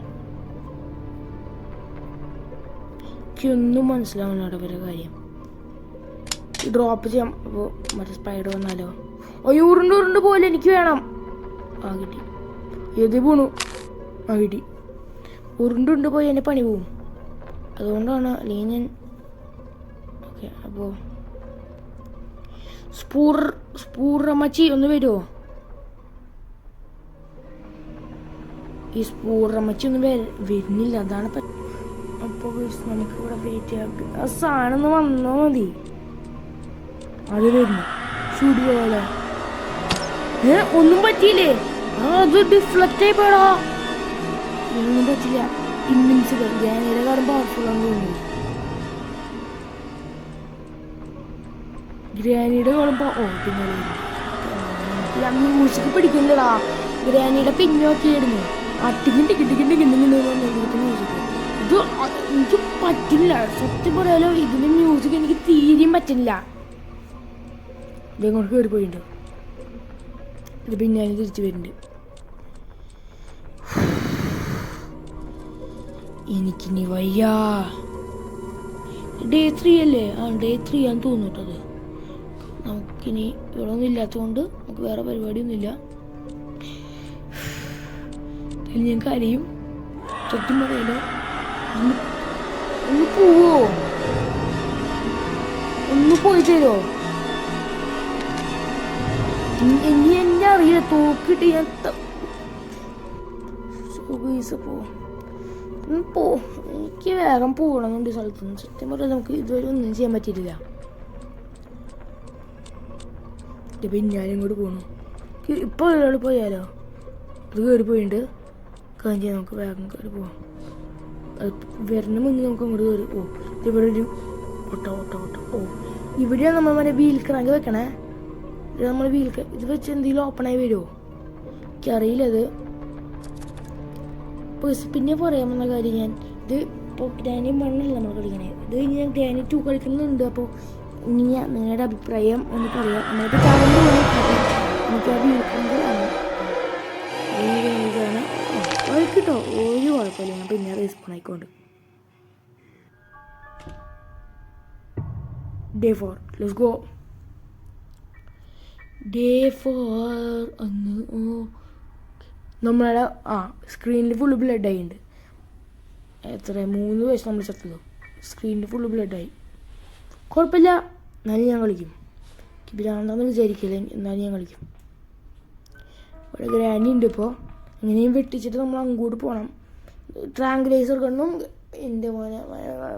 എനിക്കൊന്നും മനസ്സിലാവുന്നില്ല അവരുടെ കാര്യം. ഡ്രോപ്പ് ചെയ്യാം. അപ്പോൾ മറ്റേ സ്പൈഡർ വന്നാലോ? ഉരുണ്ട് പോലെ എനിക്ക് വേണം. കിട്ടി. ഏത് പോണു? കിട്ടി. ഉരുണ്ട് പോയി എൻ്റെ പണി പോവും. അതുകൊണ്ടാണ്, അല്ലെങ്കിൽ ഞാൻ ഓക്കെ. അപ്പോൾ സ്പൂറമ്മച്ചി ഒന്ന് വരുമോ? ഈ സ്പൂറമ്മച്ചി ഒന്നും വരുന്നില്ല, അതാണ്. അപ്പോൾ നമുക്ക് ഇവിടെ വെയിറ്റ് ചെയ്യാം. ആ സാധനം ഒന്ന് വന്നാൽ മതി. അത് വരുന്നു. ഷൂട്ട് പോലെ ഒന്നും പറ്റിയില്ലേ? അത് ഡിഫ്ലക്റ്റ് ആയി പോയടാ. ഒന്നും പറ്റില്ല. ഇൻവിൻസിബിൾ. ഗ്രാനിയുടെ കാര്യം പവർഫുൾ ആണെന്ന് തോന്നുന്നു. ഗ്രാനിയുടെ കാണുമ്പോ പിന്നെ മ്യൂസിക് പിടിക്കുന്നില്ലടാ. ഗ്രാനിയുടെ പിന്നോക്കിയായിരുന്നു. മ്യൂസിക് ഇത് എനിക്ക് പറ്റില്ല. സത്യം പറയാലോ, ഇതിന്റെ മ്യൂസിക് എനിക്ക് തീരെയും പറ്റില്ല. ഇതങ്ങോട്ട് കയറി പോയിട്ടുണ്ട്. ഇത് പിന്നാലെ തിരിച്ചു വരുന്നുണ്ട്. എനിക്കിനി വയ്യാ. ഡേ 3 അല്ലേ? ഡേ 3 ആണെന്ന് തോന്നിട്ടത്. നമുക്കിനി ഇവിടെ ഒന്നും ഇല്ലാത്തതുകൊണ്ട് നമുക്ക് വേറെ പരിപാടിയൊന്നുമില്ല. ഇതിൽ ഞാൻ കരയും. സത്യം പറയാലോ. ഒന്ന് പോവോ? ഒന്ന് പോയി തരുമോ? ഇനി എന്നെ അറിയില്ല. തോക്കിട്ട് ഞാൻ എനിക്ക് വേഗം പോകണമെന്നുണ്ട് സ്ഥലത്തുനിന്ന്. സത്യം പറയാം, നമുക്ക് ഇതുവരെ ഒന്നും ചെയ്യാൻ പറ്റിയിട്ടില്ല. പിന്നാലും ഇങ്ങോട്ട് പോകണു. ഇപ്പോൾ ഒരാൾ പോയാലോ, അത് കയറി പോയിട്ട് കാഞ്ചി നമുക്ക് വേഗം കയറി പോവാം. അത് വരുന്ന മുന്നേ നമുക്ക് അങ്ങോട്ട് കയറി. ഓ ഇവിടെ ഒരു ഓട്ടോ. ഓ ഇവിടെയാണ് നമ്മൾ മറ്റേ വീൽ ക്രാങ്ക് വെക്കണേ. ഇത് നമ്മൾ ഇത് വെച്ച് എന്തെങ്കിലും ഓപ്പണായി വരുമോ എനിക്കറിയില്ല. അത് പിന്നെ പറയാൻ വന്ന കാര്യം, ഞാൻ ഇത് ഇപ്പോൾ ഗ്രാനി 1 അല്ല നമ്മൾ കളിക്കണേ. ഇത് കഴിഞ്ഞ് ഞാൻ ഗ്രാനി 2 കളിക്കുന്നുണ്ട്. അപ്പോൾ ഇനി നിങ്ങളുടെ അഭിപ്രായം ഒന്ന് പറയാം. നമ്മൾക്ക് ചാവണ്ട് എനിക്ക് ആ വീൽ ക്രാങ്ക് വേണം. കിട്ടോ ഒരു കുഴപ്പമില്ല. ഞാൻ പിന്നെ റെസ്പോൺ ആയിക്കോണ്ട്. Day 4. Let's go. Day 4 അന്ന് നമ്മളുടെ സ്ക്രീനിൽ ഫുള്ള് ബ്ലഡ് ആയിട്ടുണ്ട്. എത്ര 3 വയസ്സ് നമ്മൾ ചത്തല്ലോ. സ്ക്രീനിൽ ഫുള്ള് ബ്ലഡായി. കുഴപ്പമില്ല, എന്നാലും ഞാൻ കളിക്കും. ഭ്രാന്താന്ന് വിചാരിക്കില്ല, എന്നാലും ഞാൻ കളിക്കും. ഇവിടെ ഗ്രാനി ഉണ്ട്. ഇപ്പോൾ എങ്ങനെയും വെട്ടിച്ചിട്ട് നമ്മൾ അങ്ങോട്ട് പോകണം. ട്രാങ്കുലൈസർ കണ്ണും എൻ്റെ മോനെ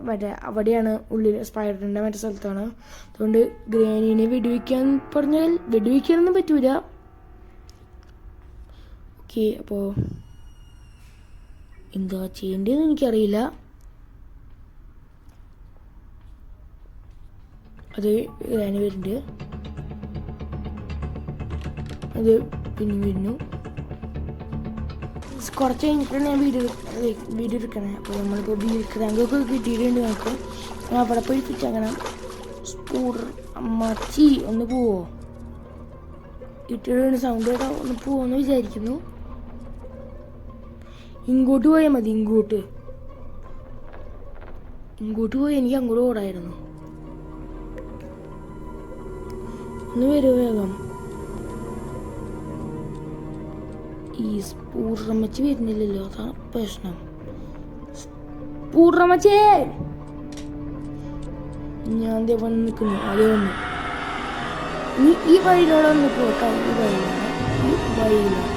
മറ്റേ അവിടെയാണ്, ഉള്ളിൽ സ്പൈഡറിൻ്റെ മറ്റേ സ്ഥലത്താണ്. അതുകൊണ്ട് ഗ്രാനീനെ വെടിവെക്കാൻ പറഞ്ഞാൽ വെടിവെക്കാനൊന്നും പറ്റൂല. ഓക്കെ, അപ്പോൾ എന്താ ചെയ്യേണ്ടതെന്ന് എനിക്കറിയില്ല. അത് ഗ്രാനി വരുന്നുണ്ട്. അത് പിന്നെ വരുന്നു. കുറച്ച് കഴിഞ്ഞിട്ടാണ് ഞാൻ വീഡിയോ എടുക്കണേ. അപ്പോൾ നമ്മളിപ്പോൾ വീൽ ക്രാങ്കൊക്കെ കിട്ടിയിട്ടുണ്ട്. നമുക്ക് ഞാൻ അവിടെ പോയി ഫിറ്റാക്കണം. സ്പൂഡർ അമ്മച്ചി ഒന്ന് പോവോ? ഇട്ടിട്ടുണ്ട് സൗണ്ട് കേട്ടോ. ഒന്ന് പോവെന്ന് വിചാരിക്കുന്നു. ഇങ്ങോട്ട് പോയാൽ മതി. ഇങ്ങോട്ട് പോയി എനിക്ക് അങ്ങോട്ട് ഓടായിരുന്നു. ഒന്ന് വരുമോ വേഗം? ഈ സ്പൂഡറമ്മച്ചി വരുന്നില്ലല്ലോ, അതാണ് പ്രശ്നം. സ്പൂഡറമ്മച്ചേ, ഞാൻ വന്ന് നിൽക്കുന്നു. അതേ വന്നു. ഈ വഴിയിലൂടെ ഒന്ന് പോട്ടോ. ഈ വഴിയിലാണ്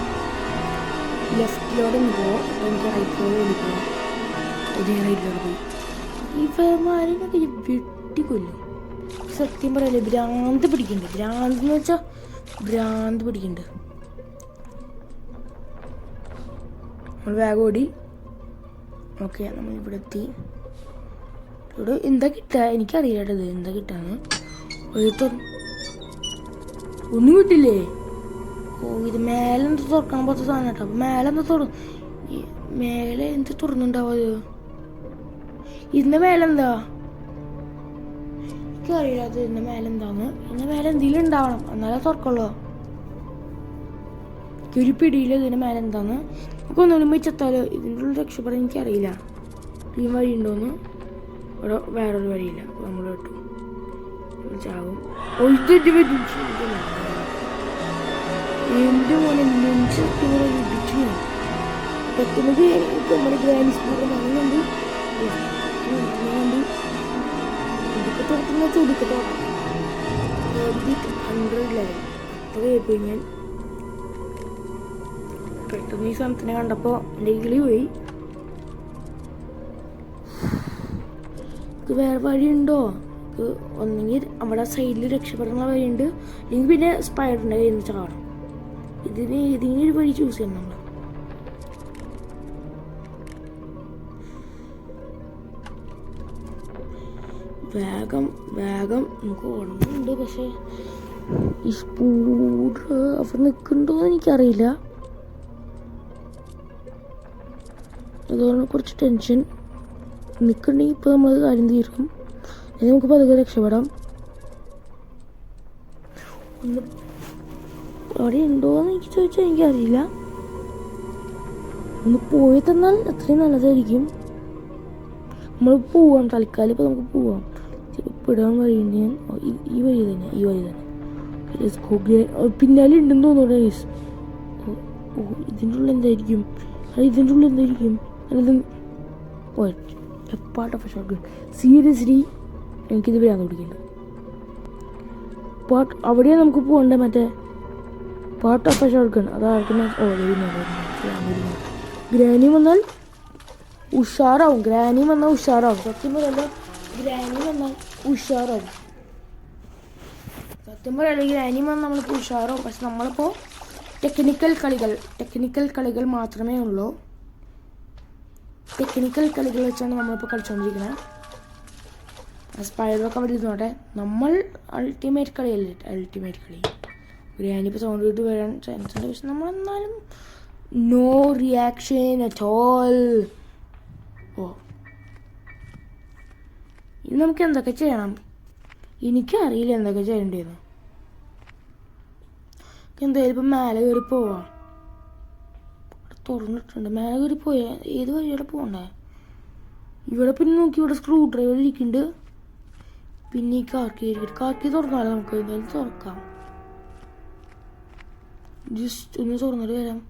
ലെഫ്റ്റിലൂടെ ഒന്ന് പോവാം. അപ്പോൾ എനിക്ക് റൈറ്റിലൂടെ ഒന്ന് പോവാം. അതേ റൈറ്റിലൂടെ പോയി ഇവന്മാരെന്നൊക്കെ വെട്ടിക്കൊല്ലും. സത്യം പറയല്ലേ, ഭ്രാന്ത് പിടിക്കുന്നുണ്ട്. ഭ്രാന്ത് എന്ന് വെച്ചാൽ ഭ്രാന്ത് പിടിക്കുന്നുണ്ട്. നമ്മൾ വേഗം ഓടി. ഓക്കെ, നമ്മളിവിടെ എത്തി. ഇവിടെ എന്താ കിട്ടുക എനിക്കറിയില്ല കേട്ടോ. ഇത് എന്താ കിട്ടാന്ന് ഒന്നും കിട്ടില്ലേ? ഓ, ഇത് മേലെ എന്താ തുറക്കാൻ പോലത്തെ സാധനം കേട്ടോ. അപ്പം മേലെ എന്ത് തുറന്നുണ്ടാവും? അത് ഇതിൻ്റെ മേലെന്താ എനിക്കറിയില്ല. അത് ഇതിൻ്റെ മേലെന്താന്ന്. ഇതിൻ്റെ മേലെ എന്തെങ്കിലും ഉണ്ടാവണം, എന്നാലേ തുറക്കുള്ളൂ. ഒരു പിടിയില്ല ഇതിൻ്റെ മേലെ എന്താന്ന്. നമുക്ക് ഒന്നും വെച്ചെത്താലോ. ഇതിൻ്റെ ഉള്ളിൽ രക്ഷപ്പെടാൻ എനിക്കറിയില്ല. ഈ വഴി ഉണ്ടോന്ന്. ഇവിടെ വേറൊരു വഴിയില്ല. നമ്മൾ കേട്ടു ചാവും. എൻ്റെ മോനെ നെഞ്ചിട്ടൂടെ ഇടിച്ചു ഞാൻ. പറ്റുന്നത് നമ്മുടെ ഗ്രാനി സ്കൂളിൽ കണ്ടു. ഇതൊക്കെ തോട്ടുന്ന ചുടുക്കെ തോട്ടം 100 ലെവൽ അത്രയായിപ്പോയി. ഞാൻ പെട്ടെന്ന് ഈ സാധനത്തിനെ കണ്ടപ്പോൾ എൻ്റെ കിളി പോയി. ഇത് വേറെ വഴിയുണ്ടോ? ഒന്നെങ്കിൽ അവിടെ സൈഡിൽ രക്ഷപ്പെടാനുള്ള വഴിയുണ്ട്, അല്ലെങ്കിൽ പിന്നെ സ്പൈഡറിൻ്റെ കയ്യിൽ നിന്ന് ചാടണം. ഇതിന് ഏതെങ്കിലും ഒരു വഴി ചൂസ് ചെയ്യണം നമ്മൾ. വേഗം നമുക്ക് ഓടുന്നുണ്ട്. പക്ഷേ ഈ സ്പൂഡ് അവർ നിൽക്കുന്നുണ്ടോ എന്ന് എനിക്കറിയില്ല. അതുകൊണ്ട് കുറച്ച് ടെൻഷൻ. നിൽക്കണമെങ്കിൽ ഇപ്പോൾ നമ്മൾ കാര്യം തീർക്കും. നമുക്ക് പതുക്കെ രക്ഷപ്പെടാം. ഒന്ന് അവിടെ ഉണ്ടോയെന്ന് എനിക്ക് ചോദിച്ചാൽ എനിക്കറിയില്ല. ഒന്ന് പോയി തന്നാൽ അത്രയും നല്ലതായിരിക്കും. നമ്മൾ പോവാം തൽക്കാലം. ഇപ്പോൾ നമുക്ക് പോവാം. ചിലപ്പോൾ ഇടാൻ വഴിയുണ്ട്. ഞാൻ ഈ വഴി തന്നെ. പിന്നാലെ ഉണ്ടെന്ന് തോന്നുന്നു ഗൈസ്. ഓ, ഇതിൻ്റെ ഉള്ളിൽ എന്തായിരിക്കും? Part of a shotgun. Seriously എനിക്കിത് ഭ്രാന്ത് പിടിക്കുന്നുണ്ട്. അവിടെയാണ് നമുക്ക് പോകണ്ടേ. മറ്റേ part of a shotgun. അതാർക്കും ഗ്രാനി വന്നാൽ ഉഷാറാവും. സത്യം പറയല്ല, ഗ്രാനി വന്നാൽ ഉഷാറാവും. സത്യം പറയുകയാണെങ്കിൽ അനിമ നമ്മളിപ്പോൾ ഉഷാറോ, പക്ഷെ നമ്മളിപ്പോൾ ടെക്നിക്കൽ കളികൾ മാത്രമേ ഉള്ളൂ. ടെക്നിക്കൽ കളികൾ വെച്ചാണ് നമ്മളിപ്പോൾ കളിച്ചുകൊണ്ടിരിക്കുന്നത്. സ്പൈഡറൊക്കെ അവിടെ ഇരുന്നോട്ടെ. നമ്മൾ അൾട്ടിമേറ്റ് കളിയല്ലേ, അൾട്ടിമേറ്റ് കളി. ഗ്രാനിപ്പോൾ സൗണ്ട് ഇട്ട് വരാൻ ചാൻസ് ഉണ്ട്, പക്ഷെ നമ്മളെന്നാലും നോ റിയാക്ഷൻ അറ്റ് ഓൾ. ഓ, ഇനി നമുക്ക് എന്തൊക്കെ ചെയ്യണം? എനിക്കറിയില്ല എന്തൊക്കെ ചെയ്യേണ്ടതെന്ന്. എന്തായാലും ഇപ്പം മേലെ കയറി പോവാം. തുറന്നിട്ടുണ്ട്. മേലെ കയറി പോയാൽ ഏത് വഴിയോടെ പോകണ്ടേ? ഇവിടെ പിന്നെ നോക്കി, ഇവിടെ സ്ക്രൂ ഡ്രൈവർ ഇരിക്കുന്നുണ്ട്. പിന്നെ ഈ കാക്കി തുറന്നാലോ? നമുക്ക് എന്തായാലും തുറക്കാം. ജസ്റ്റ് ഒന്ന് തുറന്നിട്ട് വരാം.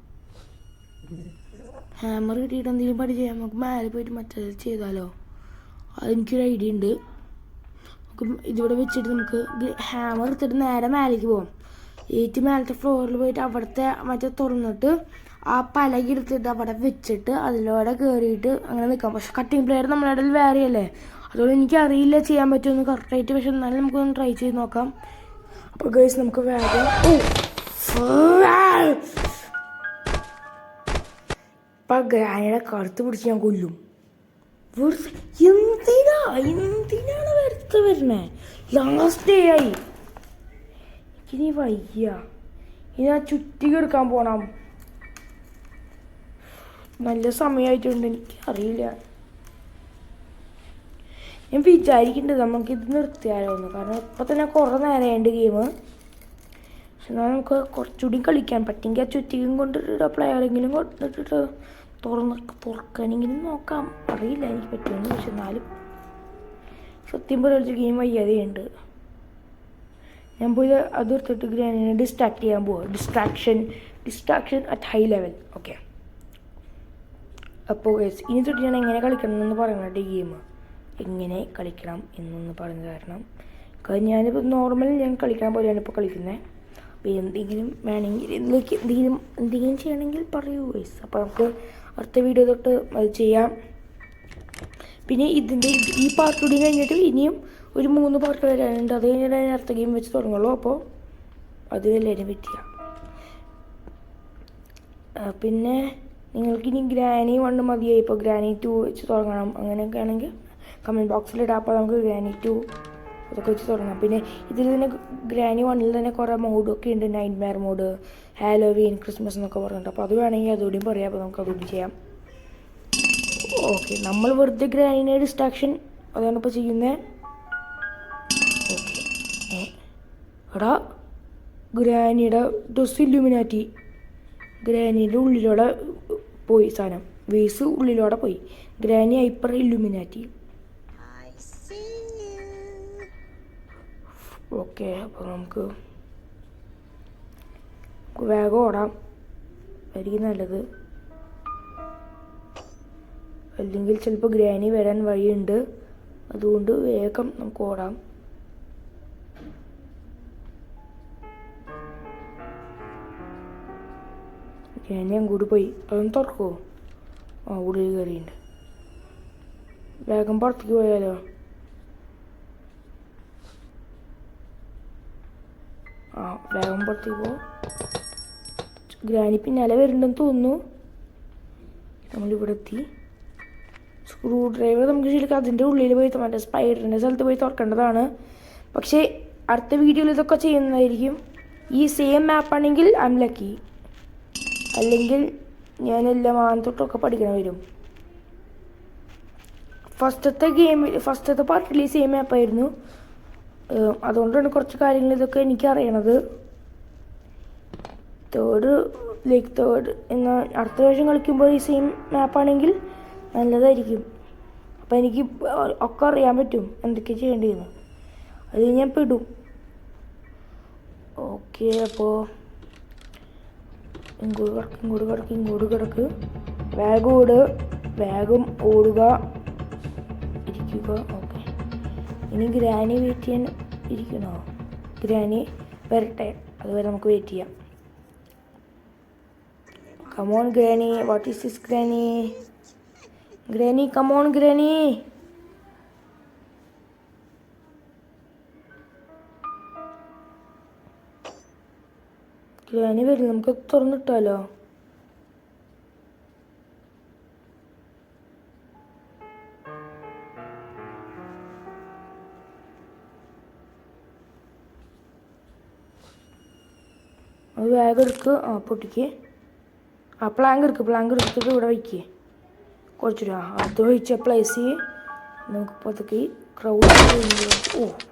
ഹാമർ കിട്ടിയിട്ട് എന്തെങ്കിലും പണി ചെയ്യാം. നമുക്ക് മേലെ പോയിട്ട് മറ്റേത് ചെയ്താലോ? അതെനിക്കൊരു ഐഡിയ ഉണ്ട്. നമുക്ക് ഇതിവിടെ വെച്ചിട്ട് നമുക്ക് ഹാമർ എടുത്തിട്ട് നേരെ മേലേക്ക് പോകാം. ഏറ്റവും മേലത്തെ ഫ്ലോറിൽ പോയിട്ട് അവിടുത്തെ മറ്റേ തുറന്നിട്ട് ആ പലക എടുത്തിട്ട് അവിടെ വെച്ചിട്ട് അതിലൂടെ കയറിയിട്ട് അങ്ങനെ നിൽക്കാം. പക്ഷെ കട്ടിങ് പ്ലെയർ നമ്മുടെ ഇടയിൽ വേറെ അല്ലേ, അതുകൊണ്ട് എനിക്കറിയില്ല ചെയ്യാൻ പറ്റുമെന്ന് കറക്റ്റായിട്ട്. പക്ഷെ എന്നാലും നമുക്കൊന്ന് ട്രൈ ചെയ്ത് നോക്കാം. അപ്പോൾ ഗൈസ് നമുക്ക് വേഗം ഇപ്പം ഗ്രാനിയുടെ കറുത്ത് പിടിച്ച് ഞാൻ കൊല്ലും. എന്തിനാണ് വെറുതെ വരണേ? ലാസ്റ്റ് ഡേ ആയി. എനിക്കിനി വയ്യ. ഇനി ആ ചുറ്റി എടുക്കാൻ പോണം. നല്ല സമയമായിട്ടുണ്ട്. എനിക്കറിയില്ല. ഞാൻ വിചാരിക്കുന്നുണ്ട് നമുക്കിത് നിർത്തിയാലോ എന്ന്. കാരണം ഇപ്പം തന്നെ കുറേ നേരമായിട്ട് ഗെയിം. പക്ഷെ എന്നാൽ നമുക്ക് കുറച്ചുകൂടി കളിക്കാൻ പറ്റുമെങ്കിൽ ആ ചുറ്റിക്കും കൊണ്ടിട്ട് പ്ലെയറെങ്കിലും കൊണ്ടിട്ടിട്ട് തുറക്കാനെങ്കിലും നോക്കാം. അറിയില്ല എനിക്ക് പറ്റുമെന്ന്. പക്ഷെ എന്നാലും സത്യം പോലെ ഗെയിം വയ്യാതെയുണ്ട്. ഞാൻ പോയി അത് എടുത്തിട്ട് ഗ്രാനിനെ ഡിസ്ട്രാക്ട് ചെയ്യാൻ പോവാം. Distraction at high level. Okay, അപ്പോൾ ഇനി തൊട്ട് ഞാൻ എങ്ങനെ കളിക്കണം എന്ന് പറയുന്നുണ്ട്. ഈ ഗെയിം എങ്ങനെ കളിക്കണം എന്നൊന്ന് പറഞ്ഞു തരണം. കാരണം ഞാനിപ്പോൾ നോർമൽ ഞാൻ കളിക്കാൻ പോലെയാണ് ഇപ്പോൾ കളിക്കുന്നത്. അപ്പോൾ എന്തെങ്കിലും വേണമെങ്കിൽ ഇതിലേക്ക് എന്തെങ്കിലും ചെയ്യണമെങ്കിൽ പറയൂ ഗൈസ്. അപ്പോൾ നമുക്ക് അടുത്ത വീഡിയോ തൊട്ട് അത് ചെയ്യാം. പിന്നെ ഇതിൻ്റെ ഈ പാർട്ട് കൂടി കഴിഞ്ഞിട്ട് ഇനിയും ഒരു 3 പാർട്ട് വരാനുണ്ട്. അത് കഴിഞ്ഞിട്ട് അതിന് അടുത്ത ഗെയിം വെച്ച് തുടങ്ങുള്ളൂ. അപ്പോൾ അത് എല്ലാവരും വെയിറ്റ് ചെയ്യാം. പിന്നെ നിങ്ങൾക്കിനി ഗ്രാനി 1 മതിയായി. ഇപ്പോൾ ഗ്രാനി 2 വെച്ച് തുടങ്ങണം അങ്ങനെയൊക്കെ ആണെങ്കിൽ കമൻറ്റ് ബോക്സിലിടാം. അപ്പോൾ നമുക്ക് ഗ്രാനി 2 അതൊക്കെ വെച്ച് തുടങ്ങാം. പിന്നെ ഇതിൽ തന്നെ ഗ്രാനി 1-ൽ തന്നെ കുറേ മോഡൊക്കെ ഉണ്ട്. നൈറ്റ്മെയർ മോഡ്, ഹാലോവീൻ, ക്രിസ്മസ് എന്നൊക്കെ പറഞ്ഞിട്ട്. അപ്പോൾ അത് വേണമെങ്കിൽ അതുകൂടിയും പറയാം. അപ്പോൾ നമുക്ക് അതുകൂടി ചെയ്യാം. ഓക്കെ, നമ്മൾ വെറുതെ ഗ്രാനിനെ ഡിസ്ട്രാക്ഷൻ അതാണ് ഇപ്പോൾ ചെയ്യുന്നത്. ഓക്കെ, എടാ ഗ്രാനിയുടെ ഡ്രസ് ഇല്ലുമിനാറ്റി. ഗ്രാനിയുടെ ഉള്ളിലൂടെ പോയി സാധനം. വേസ് ഉള്ളിലൂടെ പോയി. Granny hyper Illuminati. ഓക്കെ, അപ്പോൾ നമുക്ക് വേഗം ഓടാം. ആയിരിക്കും നല്ലത്. അല്ലെങ്കിൽ ചിലപ്പോൾ ഗ്രാനി വരാൻ വഴിയുണ്ട്. അതുകൊണ്ട് വേഗം നമുക്ക് ഓടാം. ഗ്രാനി അങ്ങോട്ട് പോയി. അതൊന്ന് തുറക്കുമോ? ആ, ഉള്ളിൽ കയറിയുണ്ട്. വേഗം പുറത്തേക്ക് പോയാലോ? ആ, വേഗം പുറത്തേക്ക് പോ. ഗ്രാനി പിന്നാലെ വരുന്നുണ്ടെന്ന് തോന്നുന്നു. നമ്മളിവിടെ എത്തി. സ്ക്രൂ ഡ്രൈവർ നമുക്ക് ശരിക്കും അതിൻ്റെ ഉള്ളിൽ പോയി മറ്റേ സ്പൈഡറിൻ്റെ സ്ഥലത്ത് പോയി തുറക്കേണ്ടതാണ്. പക്ഷേ അടുത്ത വീഡിയോയിൽ ഇതൊക്കെ ചെയ്യുന്നതായിരിക്കും. ഈ സെയിം മാപ്പാണെങ്കിൽ ഐ എം ലക്കി. അല്ലെങ്കിൽ ഞാനെല്ലാം തൊട്ടൊക്കെ പഠിക്കണം വരും. ഫസ്റ്റത്തെ പാർട്ടിൽ ഈ സെയിം മാപ്പായിരുന്നു. അതുകൊണ്ടാണ് കുറച്ച് കാര്യങ്ങൾ ഇതൊക്കെ എനിക്കറിയണത്. തേർഡ് എന്നാൽ അടുത്ത പ്രാവശ്യം കളിക്കുമ്പോൾ ഈ സെയിം മാപ്പാണെങ്കിൽ നല്ലതായിരിക്കും. അപ്പോൾ എനിക്ക് ഒക്കെ അറിയാൻ പറ്റും എന്തൊക്കെ ചെയ്യേണ്ടതെന്ന്. അത് ഞാൻ പെടും. ഓക്കെ, അപ്പോൾ ഇങ്ങോട്ട് കിടക്ക്. വേഗം ഓടുക, ഇരിക്കുക. ഓക്കെ, ഇനി ഗ്രാനി വെയിറ്റ് ചെയ്യാൻ ഇരിക്കണോ? ഗ്രാനി വരട്ടെ, അതുവരെ നമുക്ക് വെയിറ്റ് ചെയ്യാം. Come on, Granny. What is this, Granny? Granny, come on, Granny. Granny വരില്ല, നമുക്ക് തുറന്നിട്ടാലോ? അത് വേഗം എടുക്കുക. പൊട്ടിക്ക്. പ്ലാങ്ക് എടുത്തിട്ട് ഇവിടെ വയ്ക്കുക. കുറച്ചിട്ട് അത് ഒഴിച്ച പ്ലേസ് ചെയ്യ്. നമുക്ക് പതുക്കെ ക്രൗഡ്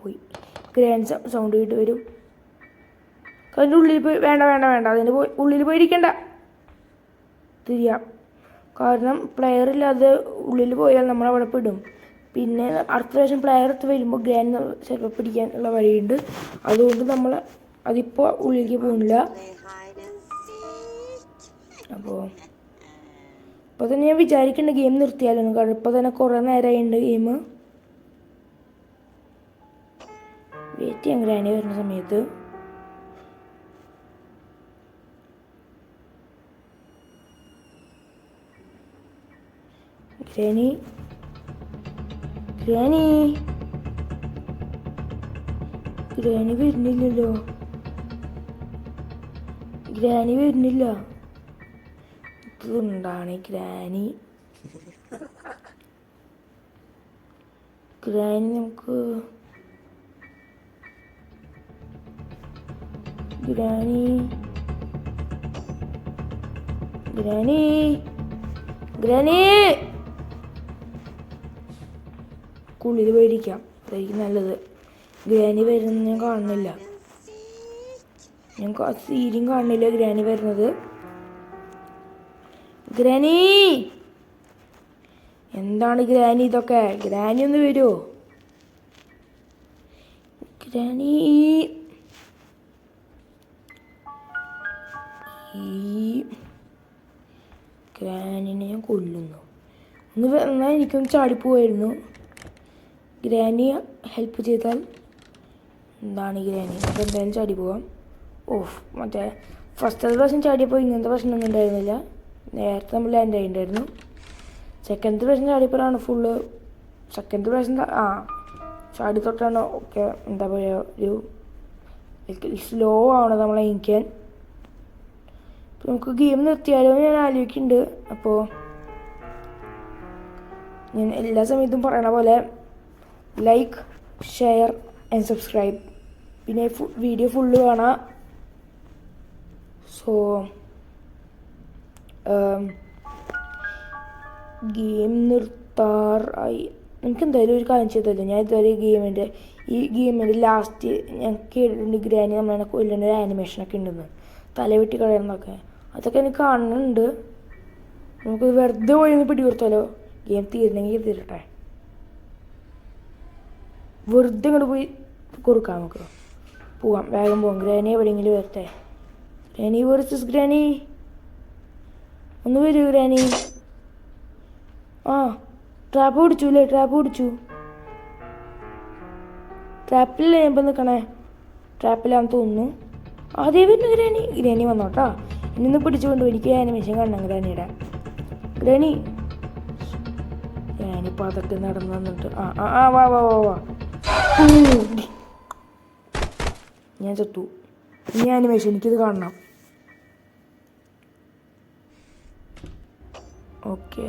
പോയി. ഗ്രാൻഡ് സൗണ്ട് കേട്ട് വരും. അതിൻ്റെ ഉള്ളിൽ പോയി വേണ്ട അതിൻ്റെ ഉള്ളിൽ പോയിരിക്കണ്ട. തിരിയാം. കാരണം പ്ലെയർ ഇല്ലാതെ ഉള്ളിൽ പോയാൽ നമ്മളവിടെ പെടും. പിന്നെ അടുത്ത പ്രാവശ്യം പ്ലെയർ എടുത്ത് വരുമ്പോൾ ഗ്രാൻഡ് ചിലപ്പോൾ പിടിക്കാനുള്ള വഴിയുണ്ട്. അതുകൊണ്ട് നമ്മൾ അതിപ്പോൾ ഉള്ളിലേക്ക് പോകുന്നില്ല. അപ്പോൾ തന്നെ ഞാൻ വിചാരിക്കുന്നുണ്ട് ഗെയിം നിർത്തിയാലും. കാരണം ഇപ്പോൾ തന്നെ കുറേ നേരമായിട്ടുണ്ട് ഗെയിം. വെയിറ്റ് ചെയ്യാൻ ഗ്രാനി വരുന്ന സമയത്ത്. ഗ്രാനി വരുന്നില്ലല്ലോ. ഗ്രാനി വരുന്നില്ല. ഇതുണ്ടാണ് ഗ്രാനി. നമുക്ക് ഉള്ളിൽ പോയിരിക്കാം. അതായിരിക്കും നല്ലത്. ഗ്രാനി വരുന്നത് ഞാൻ കാണുന്നില്ല. ഞങ്ങൾക്ക് ആ സീരിയും കാണുന്നില്ല ഗ്രാനി വരുന്നത്. ഗ്രാനി എന്താണ് ഗ്രാനി ഇതൊക്കെ? ഗ്രാനി ഒന്ന് വരുമോ? ഗ്രാനി ഗ്രാനിനെ ഞാൻ കൊല്ലുന്നു. എന്നാൽ എനിക്കൊന്ന് ചാടിപ്പോവായിരുന്നു. ഗ്രാനി ഹെൽപ്പ് ചെയ്താൽ എന്താണ് ഗ്രാനി? അപ്പോൾ എന്തായാലും ചാടി പോവാം. മറ്റേ ഫസ്റ്റത്തെ പ്രാവശ്യം ചാടിയപ്പോൾ ഇങ്ങനത്തെ പ്രശ്നമൊന്നും ഉണ്ടായിരുന്നില്ല. നേരത്തെ നമ്മൾ ലാൻഡ് ആയിട്ടുണ്ടായിരുന്നു. സെക്കൻഡ് പ്രാവശ്യം ചാടിയപ്പോഴാണ് ഫുള്ള്. സെക്കൻഡ് പ്രാവശ്യം ചാടി തൊട്ടാണ് ഒക്കെ എന്താ പറയുക, ഒരു സ്ലോ ആവണത് നമ്മളെ എനിക്കാൻ. അപ്പോൾ നമുക്ക് ഗെയിം നിർത്തിയാലോ ഞാൻ ആലോചിക്കുന്നുണ്ട്. അപ്പോൾ ഞാൻ എല്ലാ സമയത്തും പറയണ പോലെ ലൈക്ക്, ഷെയർ ആൻഡ് സബ്സ്ക്രൈബ്. പിന്നെ വീഡിയോ ഫുള്ള് കാണാം. സോ ഗെയിം നിർത്താറായി. നമുക്ക് എന്തായാലും ഒരു കാര്യം ചെയ്തല്ലോ. ഞാൻ ഇതുവരെ ഈ ഗെയിമിൻ്റെ ലാസ്റ്റ് ഞാൻ കേട്ടിട്ടുണ്ട് ഗ്രാനി നമ്മളെ കൊല്ലുന്ന ഒരു ആനിമേഷനൊക്കെ ഉണ്ടെന്ന്, തലവെട്ടി കളയുന്നതൊക്കെ. അതൊക്കെ എനിക്ക് കാണുന്നുണ്ട്. നമുക്ക് വെറുതെ പോയി പിടികൊടുത്താലോ? ഗെയിം തീരണമെങ്കിൽ തീരട്ടെ. വെറുതെ ഇങ്ങോട്ട് പോയി കൊടുക്കാം. നമുക്ക് പോവാം, വേഗം പോവാം. ഗ്രാനി എവിടെയെങ്കിലും വരട്ടെ. Granny versus granny. ഒന്ന് വരൂ ഗ്രാനി. ട്രാപ്പ് പിടിച്ചു. ട്രാപ്പിലല്ലേ ഞാൻ ഇപ്പം നിൽക്കണേ? ട്രാപ്പിലാന്ന് തോന്നുന്നു. അതേ വരുന്നു ഗ്രാനി വന്നോട്ടാ. ഇനിയൊന്ന് പിടിച്ചുകൊണ്ട് എനിക്ക് ആനിമേഷൻ കാണണം ഗ്രാനിയുടെ. ഗ്രാനി പതൊക്കെ നടന്നു വന്നിട്ട് വാ. ഞാൻ ചത്തു. ഇനി ആനിമേഷൻ എനിക്കിത് കാണണം. ഓക്കെ.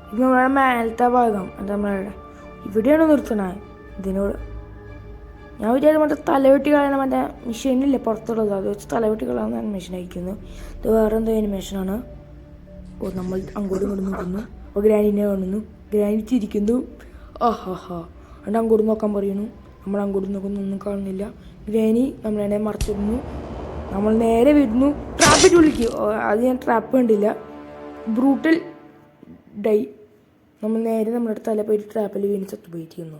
ഇത് നമ്മളുടെ മേലത്തെ ഭാഗം. അത് നമ്മളുടെ ഇവിടെയാണ് നിർത്തണേ. ഇതിനോട് ഞാൻ വിചാരിച്ചു മറ്റേ തലവെട്ടി കളയണ മറ്റേ മെഷീനില്ലേ പുറത്തുള്ളത്, അത് വെച്ച് തലവെട്ടി കളയാവുന്ന ആനിമേഷൻ അയക്കുന്നു. ഇത് വേറെ എന്തോ ആനിമേഷനാണ്. നമ്മൾ അങ്ങോട്ടും ഇങ്ങോട്ടും നോക്കുന്നു. അപ്പോൾ ഗ്രാനിനെ കാണുന്നു. ഗ്രാനി ചിരിക്കുന്നു. അതുകൊണ്ട് അങ്ങോട്ട് നോക്കാൻ പറയുന്നു. നമ്മൾ അങ്ങോട്ട് നോക്കുന്നു, ഒന്നും കാണുന്നില്ല. ഗ്രാനി നമ്മളെ മറച്ചിടുന്നു. നമ്മൾ നേരെ വരുന്നു. ട്രാപ്പിട്ട് വിളിക്കും. അത് ഞാൻ ട്രാപ്പ് കണ്ടില്ല. Brutal die. നമ്മൾ നേരെ നമ്മുടെ തല പോയിട്ട് ട്രാപ്പിൽ വീണ് ചത്തുപോയിരിക്കുന്നു.